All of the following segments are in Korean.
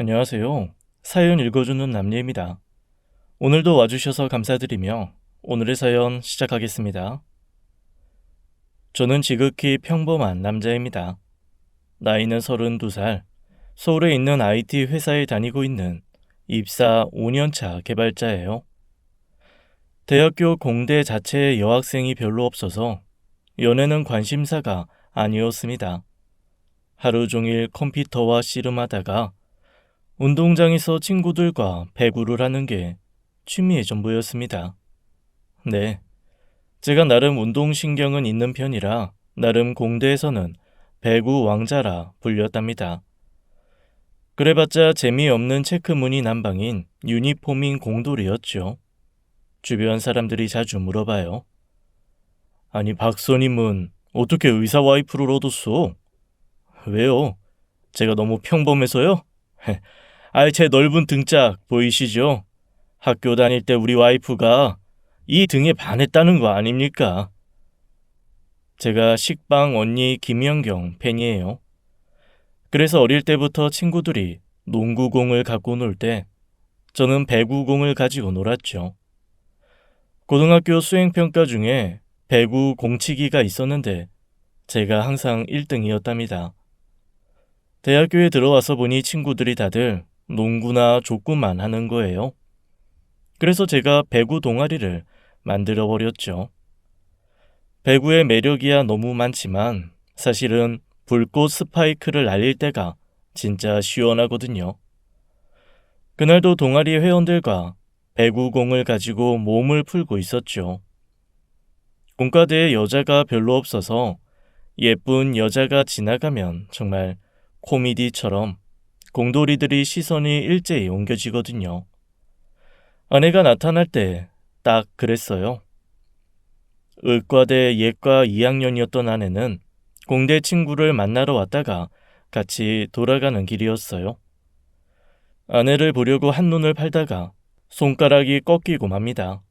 안녕하세요. 사연 읽어주는 남예입니다. 오늘도 와주셔서 감사드리며 오늘의 사연 시작하겠습니다. 저는 지극히 평범한 남자입니다. 나이는 32살, 서울에 있는 IT 회사에 다니고 있는 입사 5년차 개발자예요. 대학교 공대 자체에 여학생이 별로 없어서 연애는 관심사가 아니었습니다. 하루 종일 컴퓨터와 씨름하다가 운동장에서 친구들과 배구를 하는 게 취미의 전부였습니다. 네, 제가 나름 운동신경은 있는 편이라 나름 공대에서는 배구 왕자라 불렸답니다. 그래봤자 재미없는 체크무늬 난방인 유니폼인 공돌이었죠. 주변 사람들이 자주 물어봐요. 아니 박선임은 어떻게 의사 와이프를 얻었어? 왜요? 제가 너무 평범해서요? 제 넓은 등짝 보이시죠? 학교 다닐 때 우리 와이프가 이 등에 반했다는 거 아닙니까? 제가 식빵 언니 김연경 팬이에요. 그래서 어릴 때부터 친구들이 농구공을 갖고 놀 때 저는 배구공을 가지고 놀았죠. 고등학교 수행평가 중에 배구 공치기가 있었는데 제가 항상 1등이었답니다. 대학교에 들어와서 보니 친구들이 다들 농구나 족구만 하는 거예요. 그래서 제가 배구 동아리를 만들어 버렸죠. 배구의 매력이야 너무 많지만 사실은 불꽃 스파이크를 날릴 때가 진짜 시원하거든요. 그날도 동아리 회원들과 배구공을 가지고 몸을 풀고 있었죠. 공과대에 여자가 별로 없어서 예쁜 여자가 지나가면 정말 코미디처럼 공돌이들이 시선이 일제히 옮겨지거든요. 아내가 나타날 때 딱 그랬어요. 의과대 예과 2학년이었던 아내는 공대 친구를 만나러 왔다가 같이 돌아가는 길이었어요. 아내를 보려고 한눈을 팔다가 손가락이 꺾이고 맙니다.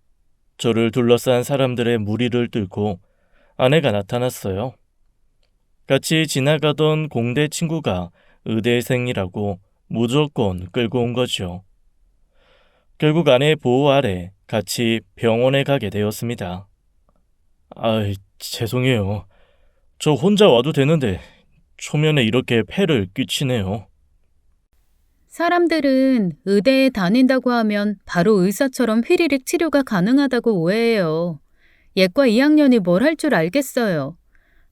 저를 둘러싼 사람들의 무리를 뚫고 아내가 나타났어요. 같이 지나가던 공대 친구가 의대생이라고 무조건 끌고 온 거죠. 결국 아내의 보호 아래 같이 병원에 가게 되었습니다. 죄송해요. 저 혼자 와도 되는데 초면에 이렇게 폐를 끼치네요. 사람들은 의대에 다닌다고 하면 바로 의사처럼 휘리릭 치료가 가능하다고 오해해요. 예과 2학년이 뭘 할 줄 알겠어요.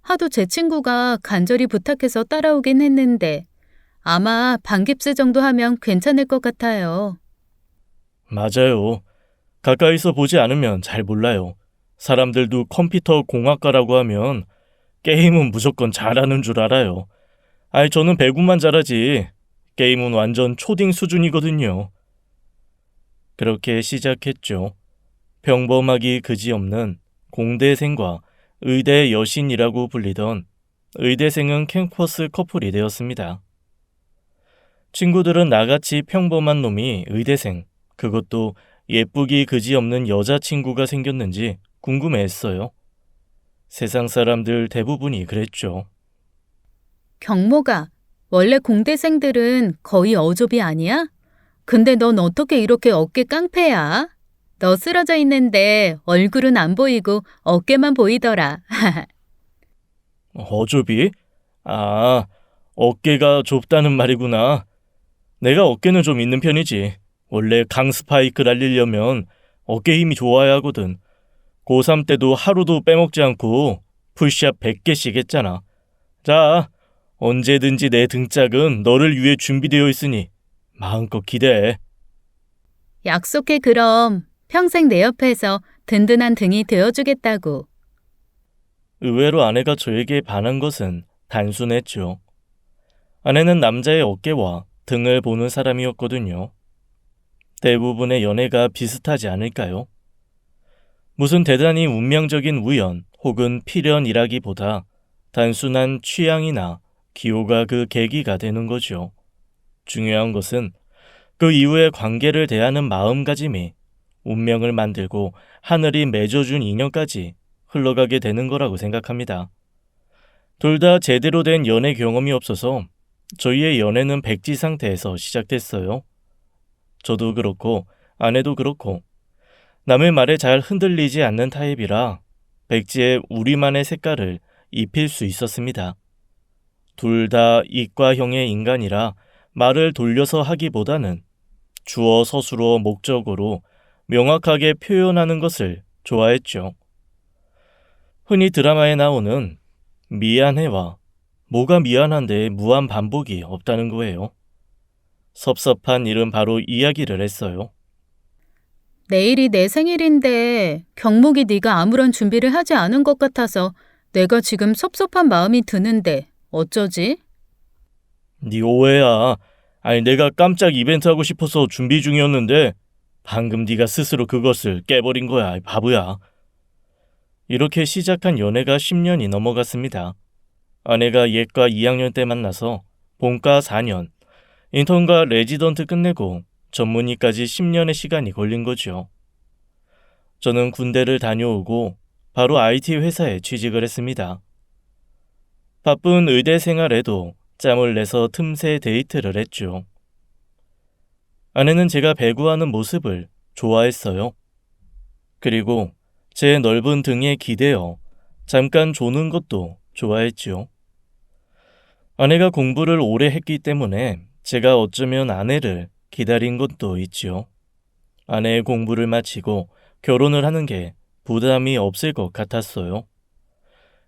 하도 제 친구가 간절히 부탁해서 따라오긴 했는데 아마 반깁스 정도 하면 괜찮을 것 같아요. 맞아요. 가까이서 보지 않으면 잘 몰라요. 사람들도 컴퓨터 공학과라고 하면 게임은 무조건 잘하는 줄 알아요. 저는 배구만 잘하지 게임은 완전 초딩 수준이거든요. 그렇게 시작했죠. 평범하기 그지없는 공대생과 의대 여신이라고 불리던 의대생은 캠퍼스 커플이 되었습니다. 친구들은 나같이 평범한 놈이 의대생, 그것도 예쁘기 그지없는 여자친구가 생겼는지 궁금해했어요. 세상 사람들 대부분이 그랬죠. 경모가, 원래 공대생들은 거의 어조비 아니야? 근데 넌 어떻게 이렇게 어깨 깡패야? 너 쓰러져 있는데 얼굴은 안 보이고 어깨만 보이더라. 어조비? 어깨가 좁다는 말이구나. 내가 어깨는 좀 있는 편이지. 원래 강스파이크 날리려면 어깨 힘이 좋아야 하거든. 고3 때도 하루도 빼먹지 않고 푸시업 100개씩 했잖아. 자, 언제든지 내 등짝은 너를 위해 준비되어 있으니 마음껏 기대해. 약속해 그럼. 평생 내 옆에서 든든한 등이 되어주겠다고. 의외로 아내가 저에게 반한 것은 단순했죠. 아내는 남자의 어깨와 등을 보는 사람이었거든요. 대부분의 연애가 비슷하지 않을까요? 무슨 대단히 운명적인 우연 혹은 필연이라기보다 단순한 취향이나 기호가 그 계기가 되는 거죠. 중요한 것은 그 이후의 관계를 대하는 마음가짐이 운명을 만들고 하늘이 맺어준 인연까지 흘러가게 되는 거라고 생각합니다. 둘 다 제대로 된 연애 경험이 없어서 저희의 연애는 백지 상태에서 시작됐어요. 저도 그렇고 아내도 그렇고 남의 말에 잘 흔들리지 않는 타입이라 백지에 우리만의 색깔을 입힐 수 있었습니다. 둘 다 이과형의 인간이라 말을 돌려서 하기보다는 주어 서술어 목적으로 명확하게 표현하는 것을 좋아했죠. 흔히 드라마에 나오는 미안해와 뭐가 미안한데 무한 반복이 없다는 거예요. 섭섭한 일은 바로 이야기를 했어요. 내일이 내 생일인데 경목이 네가 아무런 준비를 하지 않은 것 같아서 내가 지금 섭섭한 마음이 드는데 어쩌지? 네 오해야. 아니 내가 깜짝 이벤트 하고 싶어서 준비 중이었는데 방금 네가 스스로 그것을 깨버린 거야. 이 바보야. 이렇게 시작한 연애가 10년이 넘어갔습니다. 아내가 예과 2학년 때 만나서 본과 4년, 인턴과 레지던트 끝내고 전문의까지 10년의 시간이 걸린 거죠. 저는 군대를 다녀오고 바로 IT 회사에 취직을 했습니다. 바쁜 의대 생활에도 짬을 내서 틈새 데이트를 했죠. 아내는 제가 배구하는 모습을 좋아했어요. 그리고 제 넓은 등에 기대어 잠깐 조는 것도 좋아했죠. 아내가 공부를 오래 했기 때문에 제가 어쩌면 아내를 기다린 것도 있죠. 아내의 공부를 마치고 결혼을 하는 게 부담이 없을 것 같았어요.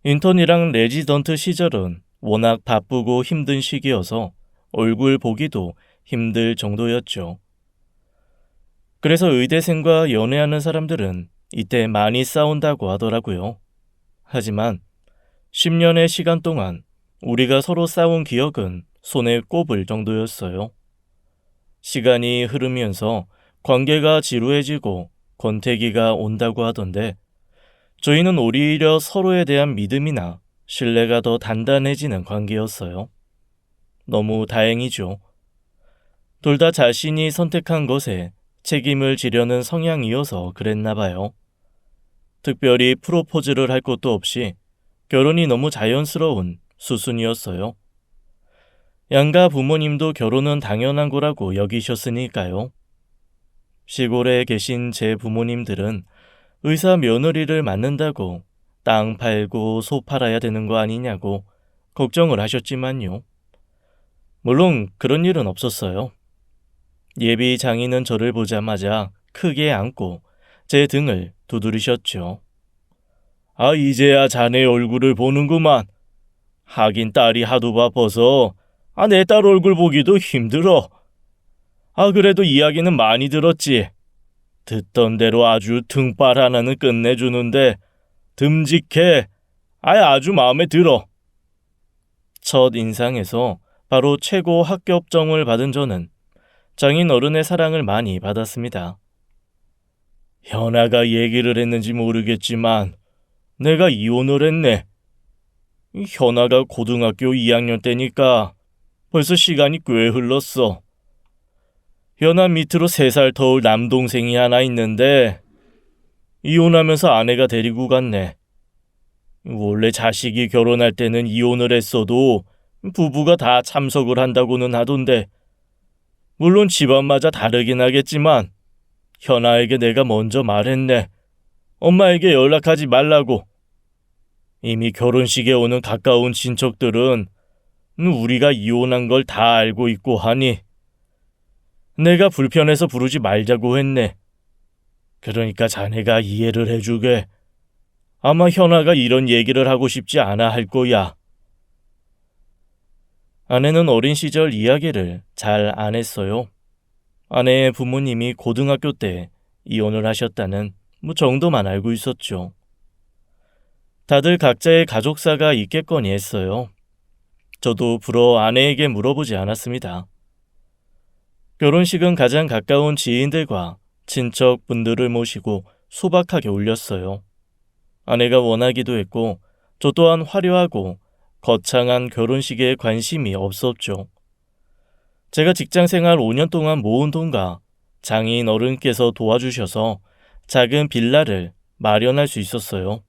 인턴이랑 레지던트 시절은 워낙 바쁘고 힘든 시기여서 얼굴 보기도 힘들 정도였죠. 그래서 의대생과 연애하는 사람들은 이때 많이 싸운다고 하더라고요. 하지만 10년의 시간 동안 우리가 서로 싸운 기억은 손에 꼽을 정도였어요. 시간이 흐르면서 관계가 지루해지고 권태기가 온다고 하던데 저희는 오히려 서로에 대한 믿음이나 신뢰가 더 단단해지는 관계였어요. 너무 다행이죠. 둘 다 자신이 선택한 것에 책임을 지려는 성향이어서 그랬나 봐요. 특별히 프로포즈를 할 것도 없이 결혼이 너무 자연스러운 수순이었어요. 양가 부모님도 결혼은 당연한 거라고 여기셨으니까요. 시골에 계신 제 부모님들은 의사 며느리를 맡는다고 땅 팔고 소 팔아야 되는 거 아니냐고 걱정을 하셨지만요. 물론 그런 일은 없었어요. 예비 장인은 저를 보자마자 크게 안고 제 등을 두드리셨죠. 아, 이제야 자네 얼굴을 보는구만. 하긴 딸이 하도 바빠서 내 딸 얼굴 보기도 힘들어. 그래도 이야기는 많이 들었지. 듣던 대로 아주 등발 하나는 끝내주는데 듬직해. 아주 마음에 들어. 첫 인상에서 바로 최고 합격점을 받은 저는 장인 어른의 사랑을 많이 받았습니다. 현아가 얘기를 했는지 모르겠지만 내가 이혼을 했네. 현아가 고등학교 2학년 때니까 벌써 시간이 꽤 흘렀어. 현아 밑으로 3살 터울 남동생이 하나 있는데 이혼하면서 아내가 데리고 갔네. 원래 자식이 결혼할 때는 이혼을 했어도 부부가 다 참석을 한다고는 하던데 물론 집안마다 다르긴 하겠지만 현아에게 내가 먼저 말했네. 엄마에게 연락하지 말라고. 이미 결혼식에 오는 가까운 친척들은 우리가 이혼한 걸 다 알고 있고 하니 내가 불편해서 부르지 말자고 했네. 그러니까 자네가 이해를 해주게. 아마 현아가 이런 얘기를 하고 싶지 않아 할 거야. 아내는 어린 시절 이야기를 잘 안 했어요. 아내의 부모님이 고등학교 때 이혼을 하셨다는 정도만 알고 있었죠. 다들 각자의 가족사가 있겠거니 했어요. 저도 불어 아내에게 물어보지 않았습니다. 결혼식은 가장 가까운 지인들과 친척분들을 모시고 소박하게 올렸어요. 아내가 원하기도 했고 저 또한 화려하고 거창한 결혼식에 관심이 없었죠. 제가 직장생활 5년 동안 모은 돈과 장인 어른께서 도와주셔서 작은 빌라를 마련할 수 있었어요.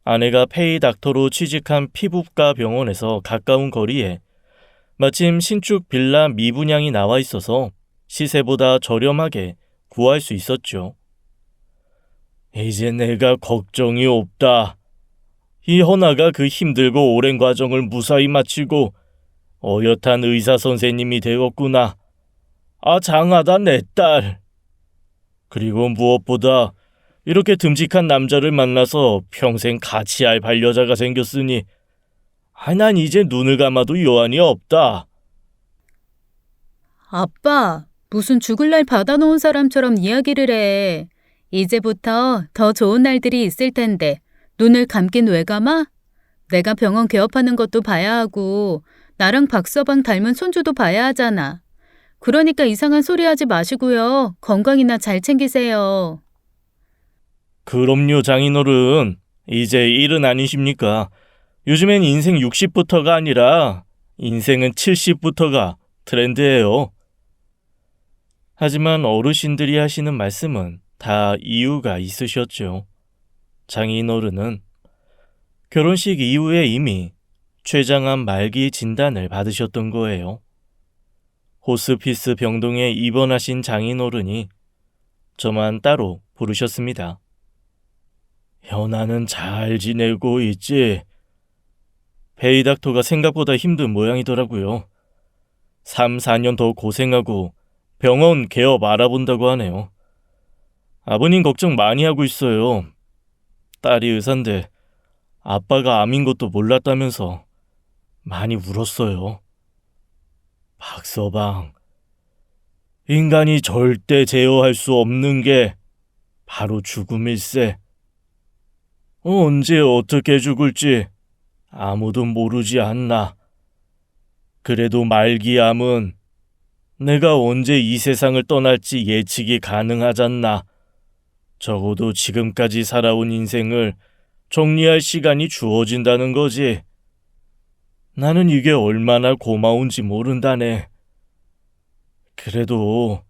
아내가 페이 닥터로 취직한 피부과 병원에서 가까운 거리에 마침 신축 빌라 미분양이 나와 있어서 시세보다 저렴하게 구할 수 있었죠. 이제 내가 걱정이 없다. 이 현아가 그 힘들고 오랜 과정을 무사히 마치고 어엿한 의사 선생님이 되었구나. 아, 장하다 내 딸. 그리고 무엇보다 이렇게 듬직한 남자를 만나서 평생 같이 할 반려자가 생겼으니 난 이제 눈을 감아도 여한이 없다. 아빠, 무슨 죽을 날 받아놓은 사람처럼 이야기를 해. 이제부터 더 좋은 날들이 있을 텐데 눈을 감긴 왜 감아? 내가 병원 개업하는 것도 봐야 하고 나랑 박서방 닮은 손주도 봐야 하잖아. 그러니까 이상한 소리 하지 마시고요. 건강이나 잘 챙기세요. 그럼요, 장인어른. 이제 일은 아니십니까? 요즘엔 인생 60부터가 아니라 인생은 70부터가 트렌드예요. 하지만 어르신들이 하시는 말씀은 다 이유가 있으셨죠. 장인어른은 결혼식 이후에 이미 췌장암 말기 진단을 받으셨던 거예요. 호스피스 병동에 입원하신 장인어른이 저만 따로 부르셨습니다. 현아는 잘 지내고 있지? 베이닥터가 생각보다 힘든 모양이더라고요. 3, 4년 더 고생하고 병원 개업 알아본다고 하네요. 아버님 걱정 많이 하고 있어요. 딸이 의사인데 아빠가 암인 것도 몰랐다면서 많이 울었어요. 박서방, 인간이 절대 제어할 수 없는 게 바로 죽음일세. 언제 어떻게 죽을지 아무도 모르지 않나. 그래도 말기암은 내가 언제 이 세상을 떠날지 예측이 가능하잖나. 적어도 지금까지 살아온 인생을 정리할 시간이 주어진다는 거지. 나는 이게 얼마나 고마운지 모른다네. 그래도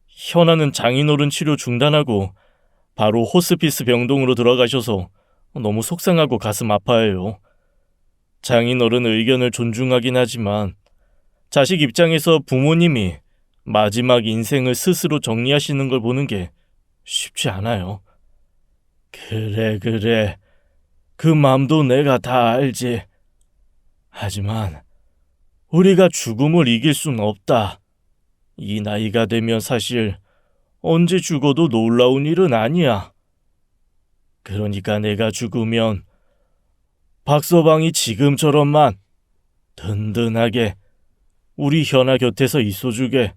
현아는 장인어른 치료 중단하고 바로 호스피스 병동으로 들어가셔서 너무 속상하고 가슴 아파해요. 장인어른 의견을 존중하긴 하지만 자식 입장에서 부모님이 마지막 인생을 스스로 정리하시는 걸 보는 게 쉽지 않아요. 그래. 그 맘도 내가 다 알지. 하지만 우리가 죽음을 이길 순 없다. 이 나이가 되면 사실 언제 죽어도 놀라운 일은 아니야. 그러니까 내가 죽으면 박서방이 지금처럼만 든든하게 우리 현아 곁에서 있어주게.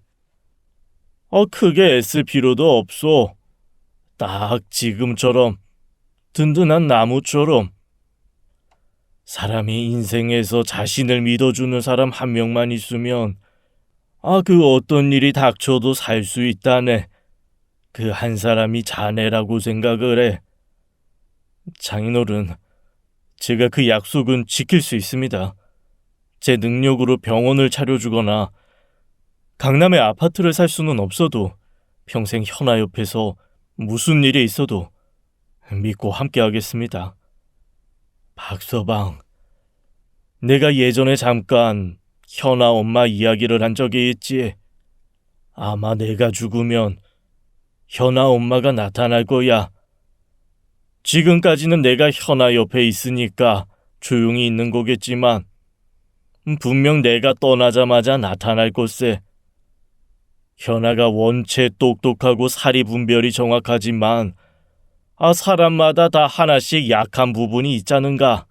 크게 애쓸 필요도 없어. 딱 지금처럼 든든한 나무처럼. 사람이 인생에서 자신을 믿어주는 사람 한 명만 있으면 그 어떤 일이 닥쳐도 살 수 있다네. 그 한 사람이 자네라고 생각을 해. 장인어른, 제가 그 약속은 지킬 수 있습니다. 제 능력으로 병원을 차려주거나 강남에 아파트를 살 수는 없어도 평생 현아 옆에서 무슨 일이 있어도 믿고 함께하겠습니다. 박서방, 내가 예전에 잠깐 현아 엄마 이야기를 한 적이 있지. 아마 내가 죽으면 현아 엄마가 나타날 거야. 지금까지는 내가 현아 옆에 있으니까 조용히 있는 거겠지만 분명 내가 떠나자마자 나타날 것세. 현아가 원체 똑똑하고 사리 분별이 정확하지만 사람마다 다 하나씩 약한 부분이 있자는가.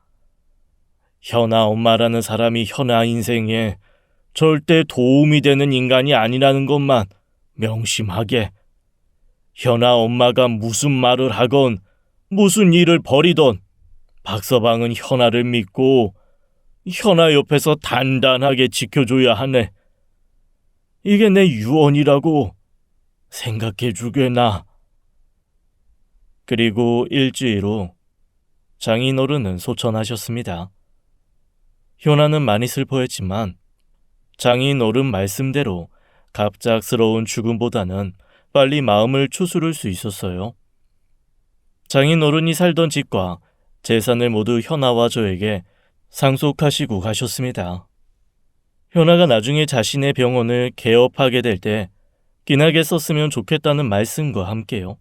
현아 엄마라는 사람이 현아 인생에 절대 도움이 되는 인간이 아니라는 것만 명심하게. 현아 엄마가 무슨 말을 하건 무슨 일을 벌이던 박서방은 현아를 믿고 현아 옆에서 단단하게 지켜줘야 하네. 이게 내 유언이라고 생각해 주게나. 그리고 일주일 후 장인어른은 소천하셨습니다. 현아는 많이 슬퍼했지만 장인어른 말씀대로 갑작스러운 죽음보다는 빨리 마음을 추스를 수 있었어요. 장인어른이 살던 집과 재산을 모두 현아와 저에게 상속하시고 가셨습니다. 현아가 나중에 자신의 병원을 개업하게 될 때 기나게 썼으면 좋겠다는 말씀과 함께요.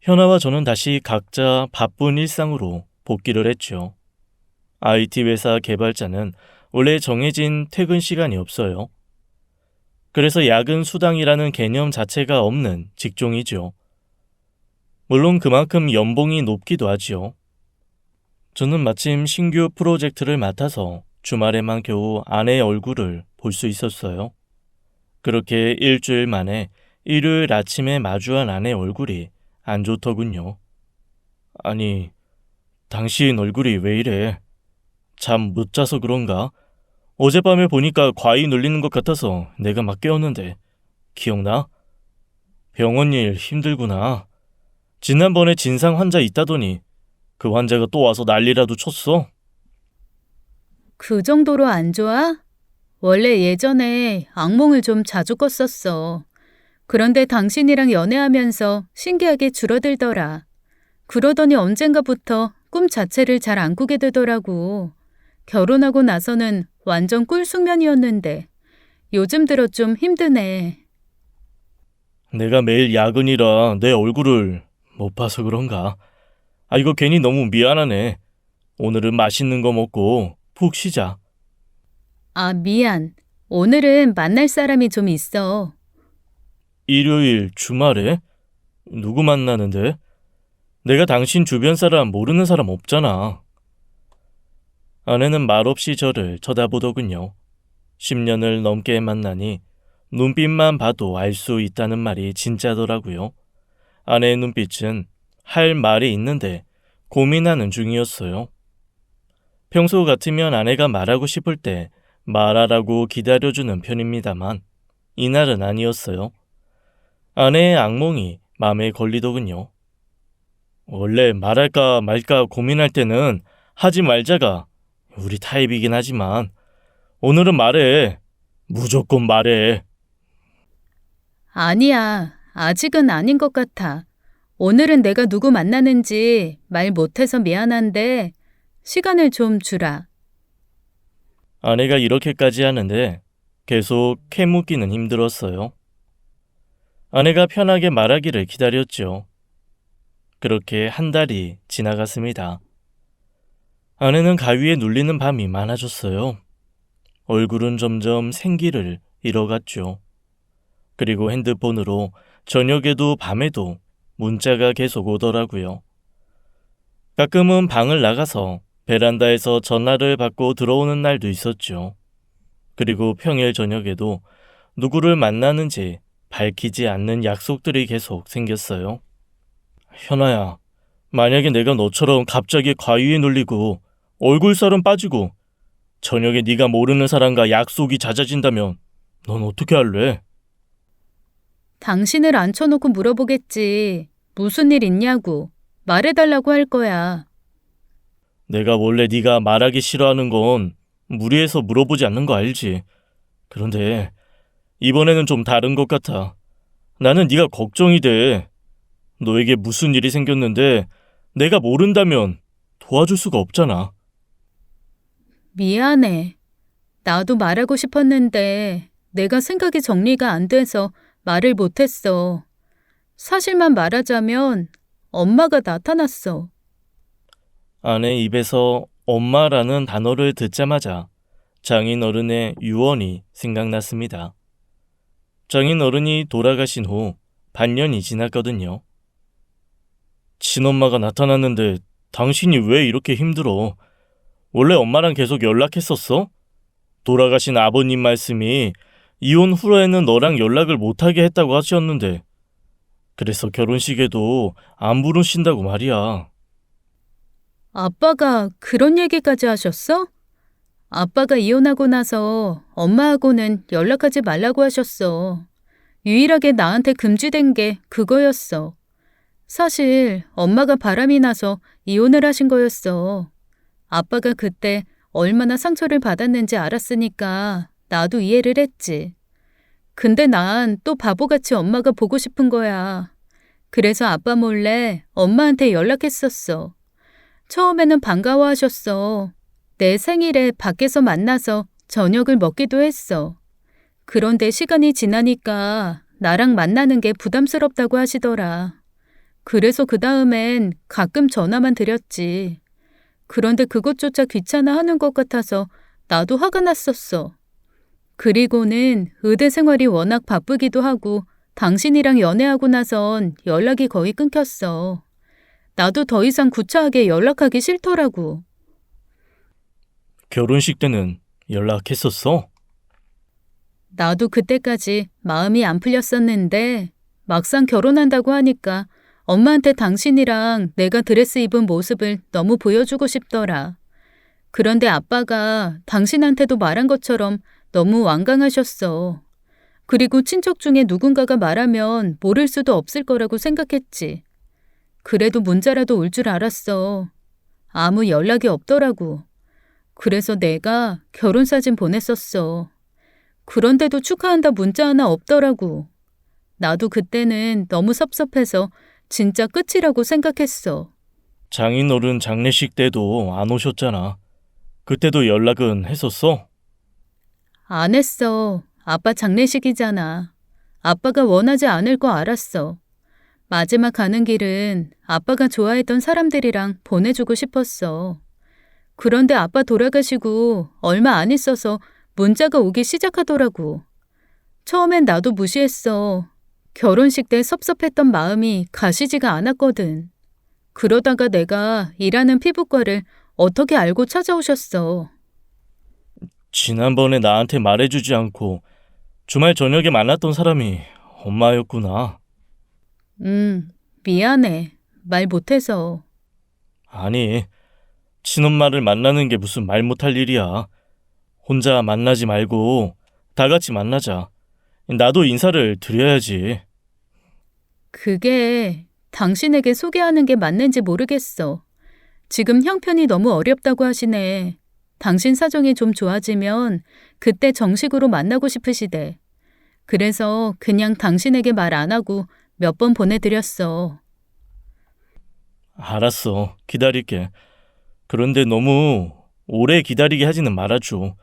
현아와 저는 다시 각자 바쁜 일상으로 복귀를 했죠. IT 회사 개발자는 원래 정해진 퇴근 시간이 없어요. 그래서 야근 수당이라는 개념 자체가 없는 직종이죠. 물론 그만큼 연봉이 높기도 하지요. 저는 마침 신규 프로젝트를 맡아서 주말에만 겨우 아내의 얼굴을 볼 수 있었어요. 그렇게 일주일 만에 일요일 아침에 마주한 아내의 얼굴이 안 좋더군요. 아니, 당신 얼굴이 왜 이래? 잠 못 자서 그런가? 어젯밤에 보니까 과이 눌리는 것 같아서 내가 막 깨웠는데 기억나? 병원 일 힘들구나. 지난번에 진상 환자 있다더니 그 환자가 또 와서 난리라도 쳤어? 그 정도로 안 좋아? 원래 예전에 악몽을 좀 자주 꿨었어. 그런데 당신이랑 연애하면서 신기하게 줄어들더라. 그러더니 언젠가부터 꿈 자체를 잘 안 꾸게 되더라고. 결혼하고 나서는 완전 꿀숙면이었는데 요즘 들어 좀 힘드네. 내가 매일 야근이라 내 얼굴을 못 봐서 그런가? 아, 이거 괜히 너무 미안하네. 오늘은 맛있는 거 먹고 푹 쉬자. 아, 미안. 오늘은 만날 사람이 좀 있어. 일요일 주말에? 누구 만나는데? 내가 당신 주변 사람 모르는 사람 없잖아. 아내는 말없이 저를 쳐다보더군요. 10년을 넘게 만나니 눈빛만 봐도 알 수 있다는 말이 진짜더라고요. 아내의 눈빛은 할 말이 있는데 고민하는 중이었어요. 평소 같으면 아내가 말하고 싶을 때 말하라고 기다려주는 편입니다만 이날은 아니었어요. 아내의 악몽이 마음에 걸리더군요. 원래 말할까 말까 고민할 때는 하지 말자가 우리 타입이긴 하지만 오늘은 말해. 무조건 말해. 아니야. 아직은 아닌 것 같아. 오늘은 내가 누구 만나는지 말 못해서 미안한데 시간을 좀 주라. 아내가 이렇게까지 하는데 계속 캐묻기는 힘들었어요. 아내가 편하게 말하기를 기다렸죠. 그렇게 한 달이 지나갔습니다. 아내는 가위에 눌리는 밤이 많아졌어요. 얼굴은 점점 생기를 잃어갔죠. 그리고 핸드폰으로 저녁에도 밤에도 문자가 계속 오더라고요. 가끔은 방을 나가서 베란다에서 전화를 받고 들어오는 날도 있었죠. 그리고 평일 저녁에도 누구를 만나는지 밝히지 않는 약속들이 계속 생겼어요. 현아야, 만약에 내가 너처럼 갑자기 과위에 눌리고 얼굴살은 빠지고 저녁에 네가 모르는 사람과 약속이 잦아진다면 넌 어떻게 할래? 당신을 앉혀놓고 물어보겠지. 무슨 일 있냐고. 말해달라고 할 거야. 내가 원래 네가 말하기 싫어하는 건 무리해서 물어보지 않는 거 알지? 그런데 이번에는 좀 다른 것 같아. 나는 네가 걱정이 돼. 너에게 무슨 일이 생겼는데 내가 모른다면 도와줄 수가 없잖아. 미안해. 나도 말하고 싶었는데 내가 생각이 정리가 안 돼서 말을 못했어. 사실만 말하자면 엄마가 나타났어. 아내 입에서 엄마라는 단어를 듣자마자 장인어른의 유언이 생각났습니다. 장인어른이 돌아가신 후 반년이 지났거든요. 친엄마가 나타났는데 당신이 왜 이렇게 힘들어? 원래 엄마랑 계속 연락했었어? 돌아가신 아버님 말씀이 이혼 후에는 너랑 연락을 못하게 했다고 하셨는데 그래서 결혼식에도 안 부르신다고 말이야. 아빠가 그런 얘기까지 하셨어? 아빠가 이혼하고 나서 엄마하고는 연락하지 말라고 하셨어. 유일하게 나한테 금지된 게 그거였어. 사실 엄마가 바람이 나서 이혼을 하신 거였어. 아빠가 그때 얼마나 상처를 받았는지 알았으니까 나도 이해를 했지. 근데 난 또 바보같이 엄마가 보고 싶은 거야. 그래서 아빠 몰래 엄마한테 연락했었어. 처음에는 반가워하셨어. 내 생일에 밖에서 만나서 저녁을 먹기도 했어. 그런데 시간이 지나니까 나랑 만나는 게 부담스럽다고 하시더라. 그래서 그 다음엔 가끔 전화만 드렸지. 그런데 그것조차 귀찮아 하는 것 같아서 나도 화가 났었어. 그리고는 의대 생활이 워낙 바쁘기도 하고 당신이랑 연애하고 나선 연락이 거의 끊겼어. 나도 더 이상 구차하게 연락하기 싫더라고. 결혼식 때는 연락했었어? 나도 그때까지 마음이 안 풀렸었는데 막상 결혼한다고 하니까 엄마한테 당신이랑 내가 드레스 입은 모습을 너무 보여주고 싶더라. 그런데 아빠가 당신한테도 말한 것처럼 너무 완강하셨어. 그리고 친척 중에 누군가가 말하면 모를 수도 없을 거라고 생각했지. 그래도 문자라도 올 줄 알았어. 아무 연락이 없더라고. 그래서 내가 결혼사진 보냈었어. 그런데도 축하한다 문자 하나 없더라고. 나도 그때는 너무 섭섭해서 진짜 끝이라고 생각했어. 장인어른 장례식 때도 안 오셨잖아. 그때도 연락은 했었어? 안 했어. 아빠 장례식이잖아. 아빠가 원하지 않을 거 알았어. 마지막 가는 길은 아빠가 좋아했던 사람들이랑 보내주고 싶었어. 그런데 아빠 돌아가시고 얼마 안 있어서 문자가 오기 시작하더라고. 처음엔 나도 무시했어. 결혼식 때 섭섭했던 마음이 가시지가 않았거든. 그러다가 내가 일하는 피부과를 어떻게 알고 찾아오셨어. 지난번에 나한테 말해주지 않고 주말 저녁에 만났던 사람이 엄마였구나. 미안해. 말 못해서. 아니, 친엄마를 만나는 게 무슨 말 못할 일이야. 혼자 만나지 말고 다 같이 만나자. 나도 인사를 드려야지. 그게 당신에게 소개하는 게 맞는지 모르겠어. 지금 형편이 너무 어렵다고 하시네. 당신 사정이 좀 좋아지면 그때 정식으로 만나고 싶으시대. 그래서 그냥 당신에게 말 안 하고 몇 번 보내드렸어. 알았어. 기다릴게. 그런데 너무 오래 기다리게 하지는 말아줘.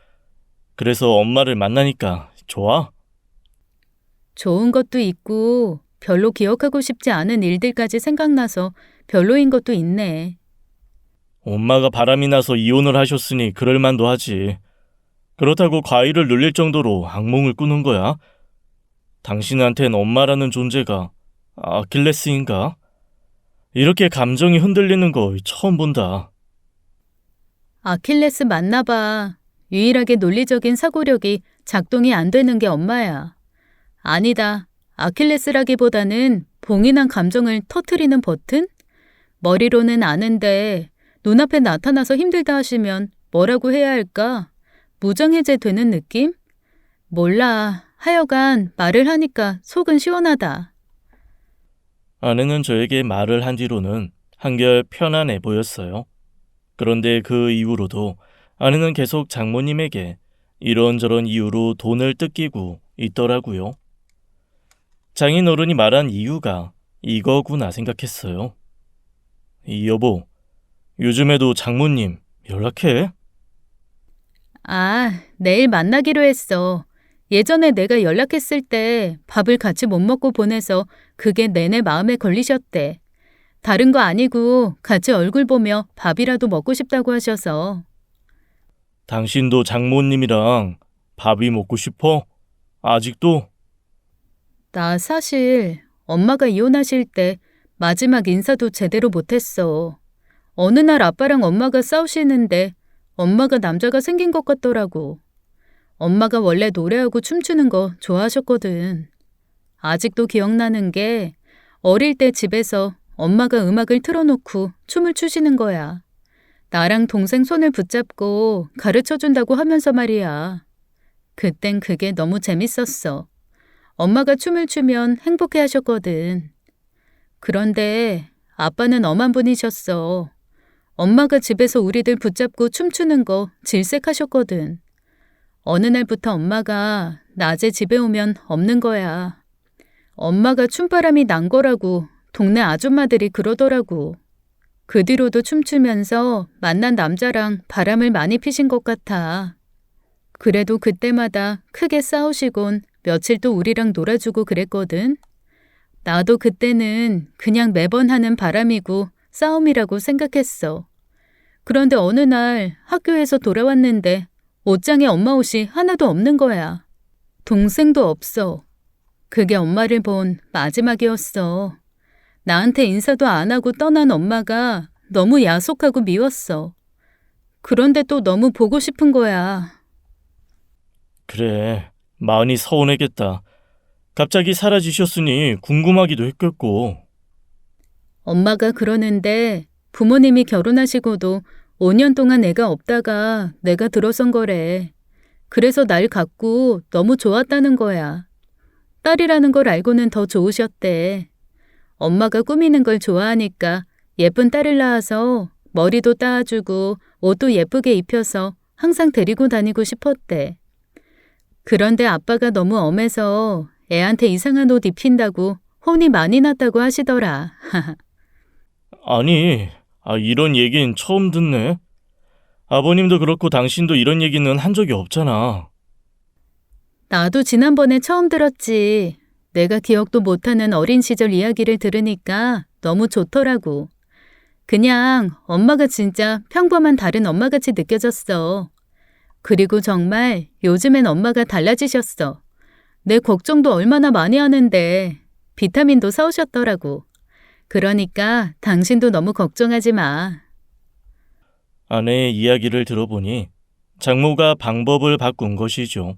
그래서 엄마를 만나니까 좋아? 좋은 것도 있고 별로 기억하고 싶지 않은 일들까지 생각나서 별로인 것도 있네. 엄마가 바람이 나서 이혼을 하셨으니 그럴 만도 하지. 그렇다고 과일을 눌릴 정도로 악몽을 꾸는 거야? 당신한텐 엄마라는 존재가 아킬레스인가? 이렇게 감정이 흔들리는 거 처음 본다. 아킬레스 맞나 봐. 유일하게 논리적인 사고력이 작동이 안 되는 게 엄마야. 아니다. 아킬레스라기보다는 봉인한 감정을 터트리는 버튼? 머리로는 아는데 눈앞에 나타나서 힘들다 하시면 뭐라고 해야 할까? 무장해제 되는 느낌? 몰라. 하여간 말을 하니까 속은 시원하다. 아내는 저에게 말을 한 뒤로는 한결 편안해 보였어요. 그런데 그 이후로도 아내는 계속 장모님에게 이런저런 이유로 돈을 뜯기고 있더라고요. 장인어른이 말한 이유가 이거구나 생각했어요. 여보, 요즘에도 장모님 연락해? 내일 만나기로 했어. 예전에 내가 연락했을 때 밥을 같이 못 먹고 보내서 그게 내내 마음에 걸리셨대. 다른 거 아니고 같이 얼굴 보며 밥이라도 먹고 싶다고 하셔서. 당신도 장모님이랑 밥이 먹고 싶어? 아직도? 나 사실 엄마가 이혼하실 때 마지막 인사도 제대로 못했어. 어느 날 아빠랑 엄마가 싸우시는데 엄마가 남자가 생긴 것 같더라고. 엄마가 원래 노래하고 춤추는 거 좋아하셨거든. 아직도 기억나는 게 어릴 때 집에서 엄마가 음악을 틀어놓고 춤을 추시는 거야. 나랑 동생 손을 붙잡고 가르쳐준다고 하면서 말이야. 그땐 그게 너무 재밌었어. 엄마가 춤을 추면 행복해 하셨거든. 그런데 아빠는 엄한 분이셨어. 엄마가 집에서 우리들 붙잡고 춤추는 거 질색하셨거든. 어느 날부터 엄마가 낮에 집에 오면 없는 거야. 엄마가 춤바람이 난 거라고 동네 아줌마들이 그러더라고. 그 뒤로도 춤추면서 만난 남자랑 바람을 많이 피신 것 같아. 그래도 그때마다 크게 싸우시곤 며칠 또 우리랑 놀아주고 그랬거든. 나도 그때는 그냥 매번 하는 바람이고 싸움이라고 생각했어. 그런데 어느 날 학교에서 돌아왔는데 옷장에 엄마 옷이 하나도 없는 거야. 동생도 없어. 그게 엄마를 본 마지막이었어. 나한테 인사도 안 하고 떠난 엄마가 너무 야속하고 미웠어. 그런데 또 너무 보고 싶은 거야. 그래, 많이 서운했겠다. 갑자기 사라지셨으니 궁금하기도 했겠고. 엄마가 그러는데 부모님이 결혼하시고도 5년 동안 애가 없다가 내가 들어선 거래. 그래서 날 갖고 너무 좋았다는 거야. 딸이라는 걸 알고는 더 좋으셨대. 엄마가 꾸미는 걸 좋아하니까 예쁜 딸을 낳아서 머리도 따주고 옷도 예쁘게 입혀서 항상 데리고 다니고 싶었대. 그런데 아빠가 너무 엄해서 애한테 이상한 옷 입힌다고 혼이 많이 났다고 하시더라. 아니, 이런 얘긴 처음 듣네. 아버님도 그렇고 당신도 이런 얘기는 한 적이 없잖아. 나도 지난번에 처음 들었지. 내가 기억도 못하는 어린 시절 이야기를 들으니까 너무 좋더라고. 그냥 엄마가 진짜 평범한 다른 엄마같이 느껴졌어. 그리고 정말 요즘엔 엄마가 달라지셨어. 내 걱정도 얼마나 많이 하는데 비타민도 사오셨더라고. 그러니까 당신도 너무 걱정하지 마. 아내의 이야기를 들어보니 장모가 방법을 바꾼 것이죠.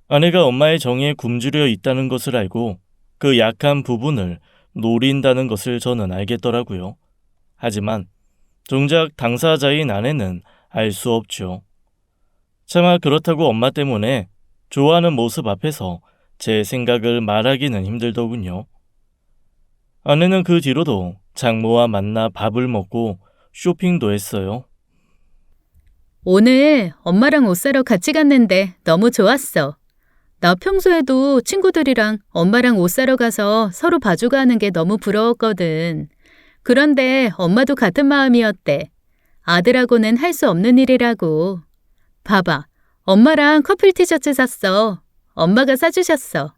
아내가 엄마의 정에 굶주려 있다는 것을 알고 그 약한 부분을 노린다는 것을 저는 알겠더라고요. 하지만 정작 당사자인 아내는 알 수 없죠. 차마 그렇다고 엄마 때문에 좋아하는 모습 앞에서 제 생각을 말하기는 힘들더군요. 아내는 그 뒤로도 장모와 만나 밥을 먹고 쇼핑도 했어요. 오늘 엄마랑 옷 사러 같이 갔는데 너무 좋았어. 나 평소에도 친구들이랑 엄마랑 옷 사러 가서 서로 봐주고 하는 게 너무 부러웠거든. 그런데 엄마도 같은 마음이었대. 아들하고는 할 수 없는 일이라고. 봐봐, 엄마랑 커플 티셔츠 샀어. 엄마가 사주셨어.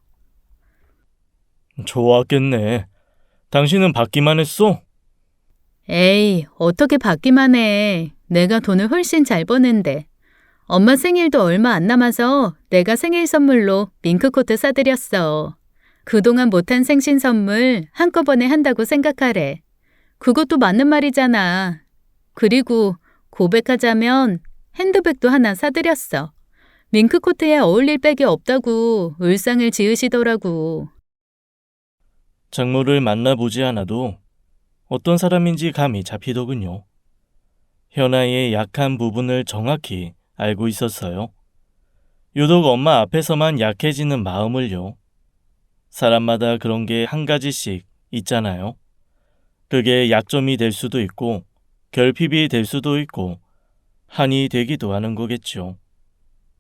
좋았겠네. 당신은 받기만 했어? 에이, 어떻게 받기만 해. 내가 돈을 훨씬 잘 버는데. 엄마 생일도 얼마 안 남아서 내가 생일 선물로 밍크코트 사드렸어. 그동안 못한 생신 선물 한꺼번에 한다고 생각하래. 그것도 맞는 말이잖아. 그리고 고백하자면 핸드백도 하나 사드렸어. 밍크코트에 어울릴 백이 없다고 울상을 지으시더라고. 장모를 만나보지 않아도 어떤 사람인지 감이 잡히더군요. 현아의 약한 부분을 정확히 알고 있었어요. 유독 엄마 앞에서만 약해지는 마음을요. 사람마다 그런 게 한 가지씩 있잖아요. 그게 약점이 될 수도 있고 결핍이 될 수도 있고 한이 되기도 하는 거겠죠.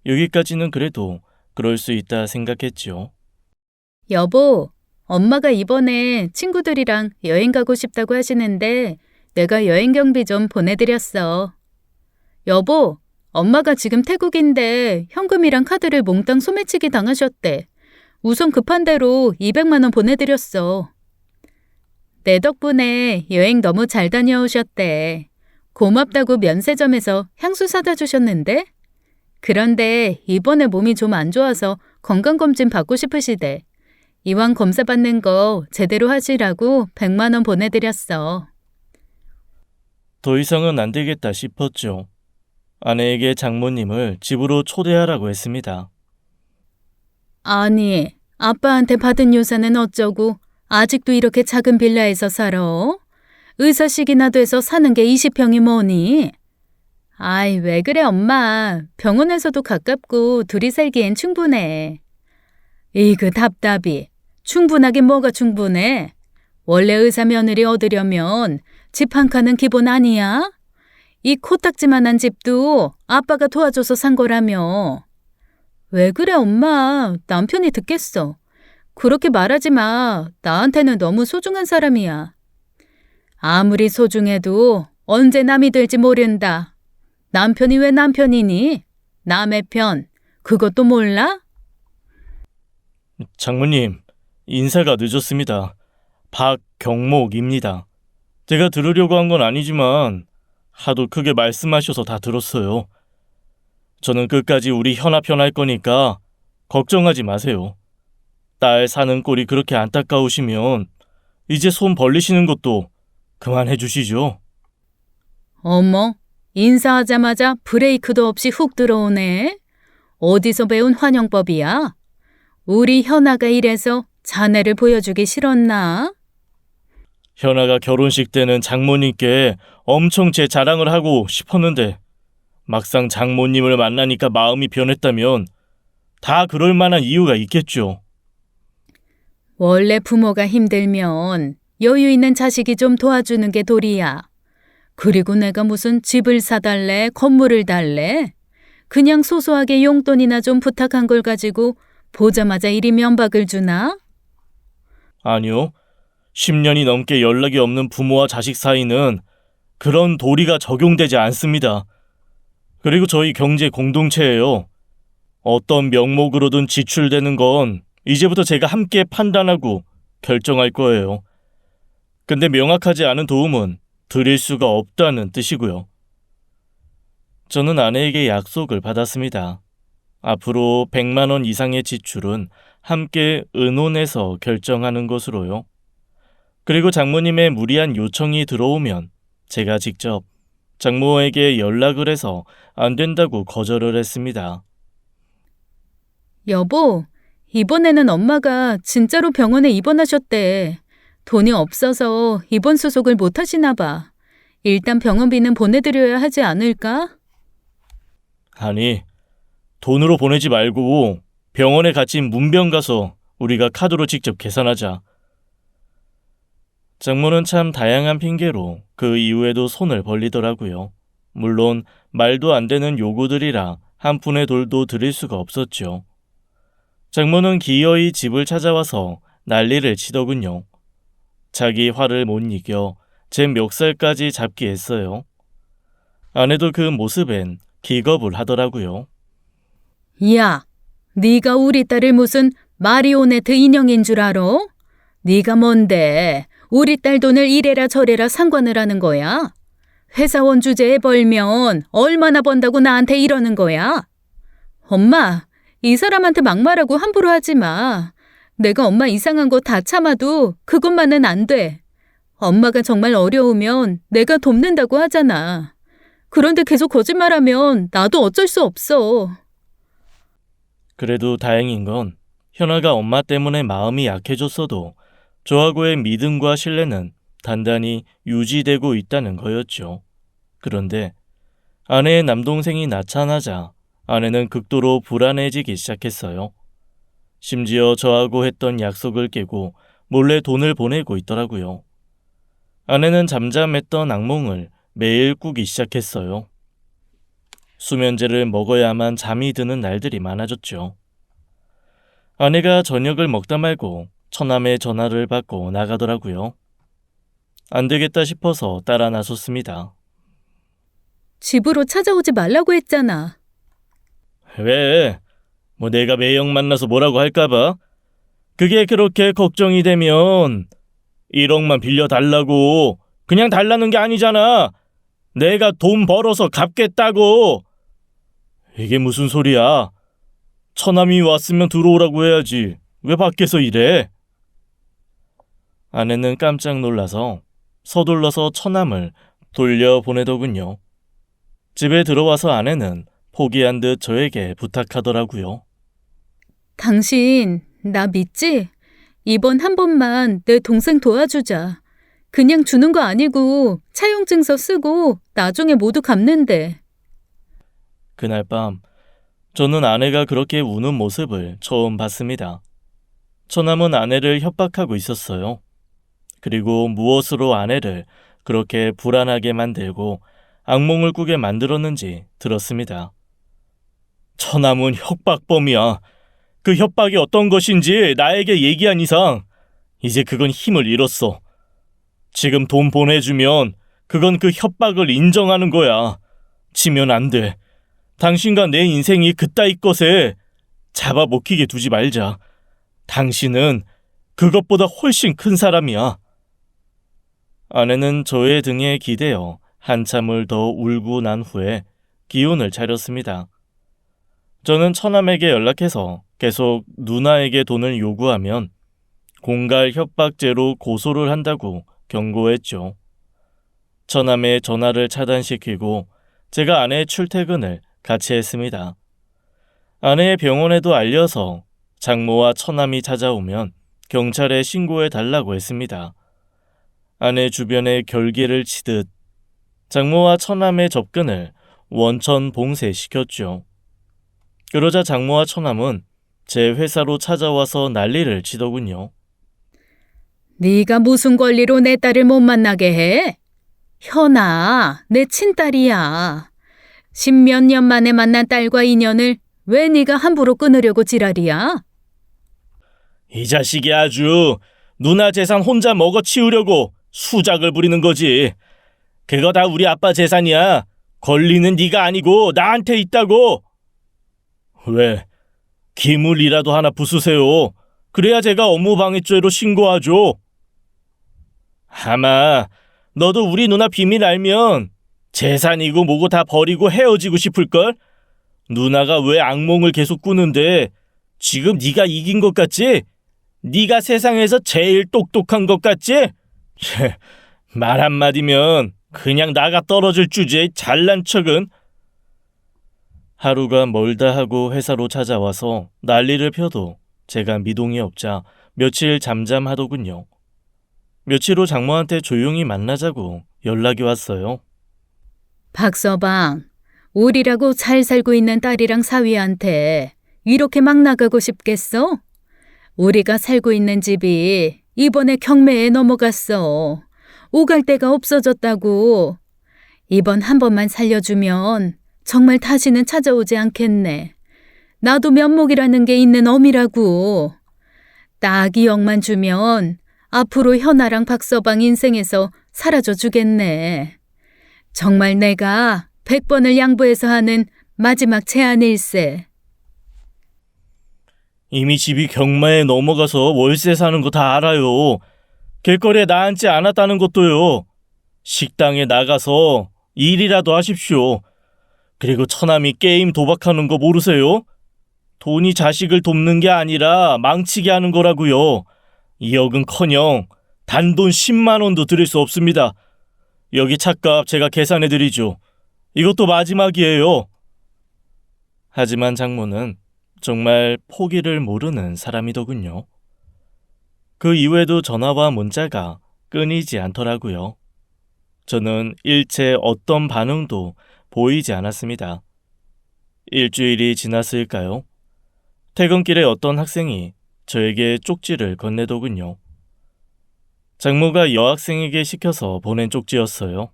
여기까지는 그래도 그럴 수 있다 생각했죠. 여보, 엄마가 이번에 친구들이랑 여행 가고 싶다고 하시는데 내가 여행 경비 좀 보내드렸어. 여보, 엄마가 지금 태국인데 현금이랑 카드를 몽땅 소매치기 당하셨대. 우선 급한 대로 200만 원 보내드렸어. 내 덕분에 여행 너무 잘 다녀오셨대. 고맙다고 면세점에서 향수 사다 주셨는데? 그런데 이번에 몸이 좀 안 좋아서 건강검진 받고 싶으시대. 이왕 검사 받는 거 제대로 하시라고 100만 원 보내드렸어. 더 이상은 안 되겠다 싶었죠. 아내에게 장모님을 집으로 초대하라고 했습니다. 아니, 아빠한테 받은 유산은 어쩌고 아직도 이렇게 작은 빌라에서 살아? 의사식이나 돼서 사는 게 20평이 뭐니? 아이, 왜 그래 엄마. 병원에서도 가깝고 둘이 살기엔 충분해. 이그 답답이. 충분하긴 뭐가 충분해? 원래 의사 며느리 얻으려면 집 한 칸은 기본 아니야? 이 코딱지만한 집도 아빠가 도와줘서 산 거라며. 왜 그래 엄마. 남편이 듣겠어. 그렇게 말하지 마. 나한테는 너무 소중한 사람이야. 아무리 소중해도 언제 남이 될지 모른다. 남편이 왜 남편이니? 남의 편. 그것도 몰라? 장모님, 인사가 늦었습니다. 박경목입니다. 제가 들으려고 한 건 아니지만 하도 크게 말씀하셔서 다 들었어요. 저는 끝까지 우리 현아 편할 거니까 걱정하지 마세요. 딸 사는 꼴이 그렇게 안타까우시면 이제 손 벌리시는 것도 그만해 주시죠. 어머, 인사하자마자 브레이크도 없이 훅 들어오네. 어디서 배운 환영법이야? 우리 현아가 이래서 자네를 보여주기 싫었나? 현아가 결혼식 때는 장모님께 엄청 제 자랑을 하고 싶었는데 막상 장모님을 만나니까 마음이 변했다면 다 그럴 만한 이유가 있겠죠. 원래 부모가 힘들면 여유 있는 자식이 좀 도와주는 게 도리야. 그리고 내가 무슨 집을 사달래, 건물을 달래? 그냥 소소하게 용돈이나 좀 부탁한 걸 가지고 보자마자 이리 면박을 주나? 아니요. 10년이 넘게 연락이 없는 부모와 자식 사이는 그런 도리가 적용되지 않습니다. 그리고 저희 경제 공동체예요. 어떤 명목으로든 지출되는 건 이제부터 제가 함께 판단하고 결정할 거예요. 근데 명확하지 않은 도움은 드릴 수가 없다는 뜻이고요. 저는 아내에게 약속을 받았습니다. 앞으로 100만 원 이상의 지출은 함께 의논해서 결정하는 것으로요. 그리고 장모님의 무리한 요청이 들어오면 제가 직접 장모에게 연락을 해서 안 된다고 거절을 했습니다. 여보, 이번에는 엄마가 진짜로 병원에 입원하셨대. 돈이 없어서 입원 수속을 못 하시나 봐. 일단 병원비는 보내드려야 하지 않을까? 아니, 돈으로 보내지 말고 병원에 갇힌 문병 가서 우리가 카드로 직접 계산하자. 장모는 참 다양한 핑계로 그 이후에도 손을 벌리더라고요. 물론 말도 안 되는 요구들이라 한 푼의 돌도 드릴 수가 없었죠. 장모는 기어이 집을 찾아와서 난리를 치더군요. 자기 화를 못 이겨 제 멱살까지 잡기 했어요. 아내도 그 모습엔 기겁을 하더라고요. 야, 네가 우리 딸을 무슨 마리오네트 인형인 줄 알아? 네가 뭔데 우리 딸 돈을 이래라 저래라 상관을 하는 거야? 회사원 주제에 벌면 얼마나 번다고 나한테 이러는 거야? 엄마, 이 사람한테 막말하고 함부로 하지 마. 내가 엄마 이상한 거 다 참아도 그것만은 안 돼. 엄마가 정말 어려우면 내가 돕는다고 하잖아. 그런데 계속 거짓말하면 나도 어쩔 수 없어. 그래도 다행인 건 현아가 엄마 때문에 마음이 약해졌어도 저하고의 믿음과 신뢰는 단단히 유지되고 있다는 거였죠. 그런데 아내의 남동생이 나타나자 아내는 극도로 불안해지기 시작했어요. 심지어 저하고 했던 약속을 깨고 몰래 돈을 보내고 있더라고요. 아내는 잠잠했던 악몽을 매일 꾸기 시작했어요. 수면제를 먹어야만 잠이 드는 날들이 많아졌죠. 아내가 저녁을 먹다 말고 처남의 전화를 받고 나가더라고요. 안 되겠다 싶어서 따라 나섰습니다. 집으로 찾아오지 말라고 했잖아. 왜? 뭐 내가 매형 만나서 뭐라고 할까봐? 그게 그렇게 걱정이 되면 1억만 빌려달라고 그냥 달라는 게 아니잖아. 내가 돈 벌어서 갚겠다고. 이게 무슨 소리야? 처남이 왔으면 들어오라고 해야지. 왜 밖에서 이래? 아내는 깜짝 놀라서 서둘러서 처남을 돌려보내더군요. 집에 들어와서 아내는 포기한 듯 저에게 부탁하더라고요. 당신 나 믿지? 이번 한 번만 내 동생 도와주자. 그냥 주는 거 아니고 차용증서 쓰고 나중에 모두 갚는데. 그날 밤 저는 아내가 그렇게 우는 모습을 처음 봤습니다. 처남은 아내를 협박하고 있었어요. 그리고 무엇으로 아내를 그렇게 불안하게 만들고 악몽을 꾸게 만들었는지 들었습니다. 처남은 협박범이야. 그 협박이 어떤 것인지 나에게 얘기한 이상 이제 그건 힘을 잃었어. 지금 돈 보내주면 그건 그 협박을 인정하는 거야. 지면 안 돼. 당신과 내 인생이 그따위 것에 잡아먹히게 두지 말자. 당신은 그것보다 훨씬 큰 사람이야. 아내는 저의 등에 기대어 한참을 더 울고 난 후에 기운을 차렸습니다. 저는 처남에게 연락해서 계속 누나에게 돈을 요구하면 공갈 협박죄로 고소를 한다고 경고했죠. 처남의 전화를 차단시키고 제가 아내의 출퇴근을 같이 했습니다. 아내의 병원에도 알려서 장모와 처남이 찾아오면 경찰에 신고해 달라고 했습니다. 아내 주변에 결계를 치듯 장모와 처남의 접근을 원천 봉쇄시켰죠. 그러자 장모와 처남은 제 회사로 찾아와서 난리를 치더군요. 네가 무슨 권리로 내 딸을 못 만나게 해? 현아, 내 친딸이야. 십몇 년 만에 만난 딸과 인연을 왜 네가 함부로 끊으려고 지랄이야? 이 자식이 아주 누나 재산 혼자 먹어치우려고 수작을 부리는 거지. 그거 다 우리 아빠 재산이야. 권리는 네가 아니고 나한테 있다고. 왜? 기물이라도 하나 부수세요. 그래야 제가 업무방해죄로 신고하죠. 아마 너도 우리 누나 비밀 알면 재산이고 뭐고 다 버리고 헤어지고 싶을걸? 누나가 왜 악몽을 계속 꾸는데 지금 네가 이긴 것 같지? 네가 세상에서 제일 똑똑한 것 같지? 말 한마디면 그냥 나가 떨어질 주제에 잘난 척은. 하루가 멀다 하고 회사로 찾아와서 난리를 펴도 제가 미동이 없자 며칠 잠잠하더군요. 며칠 후 장모한테 조용히 만나자고 연락이 왔어요. 박서방, 우리라고 잘 살고 있는 딸이랑 사위한테 이렇게 막 나가고 싶겠어? 우리가 살고 있는 집이 이번에 경매에 넘어갔어. 오갈 데가 없어졌다고. 이번 한 번만 살려주면 정말 다시는 찾아오지 않겠네. 나도 면목이라는 게 있는 어미라고. 딱 2억만 주면 앞으로 현아랑 박서방 인생에서 사라져 주겠네. 정말 내가 100번을 양보해서 하는 마지막 제안일세. 이미 집이 경매에 넘어가서 월세 사는 거 다 알아요. 길거리에 나앉지 않았다는 것도요. 식당에 나가서 일이라도 하십시오. 그리고 처남이 게임 도박하는 거 모르세요? 돈이 자식을 돕는 게 아니라 망치게 하는 거라고요. 2억은커녕 단돈 10만 원도 드릴 수 없습니다. 여기 차값 제가 계산해 드리죠. 이것도 마지막이에요. 하지만 장모는 정말 포기를 모르는 사람이더군요. 그 이후에도 전화와 문자가 끊이지 않더라고요. 저는 일체 어떤 반응도 보이지 않았습니다. 일주일이 지났을까요? 퇴근길에 어떤 학생이 저에게 쪽지를 건네더군요. 장모가 여학생에게 시켜서 보낸 쪽지였어요.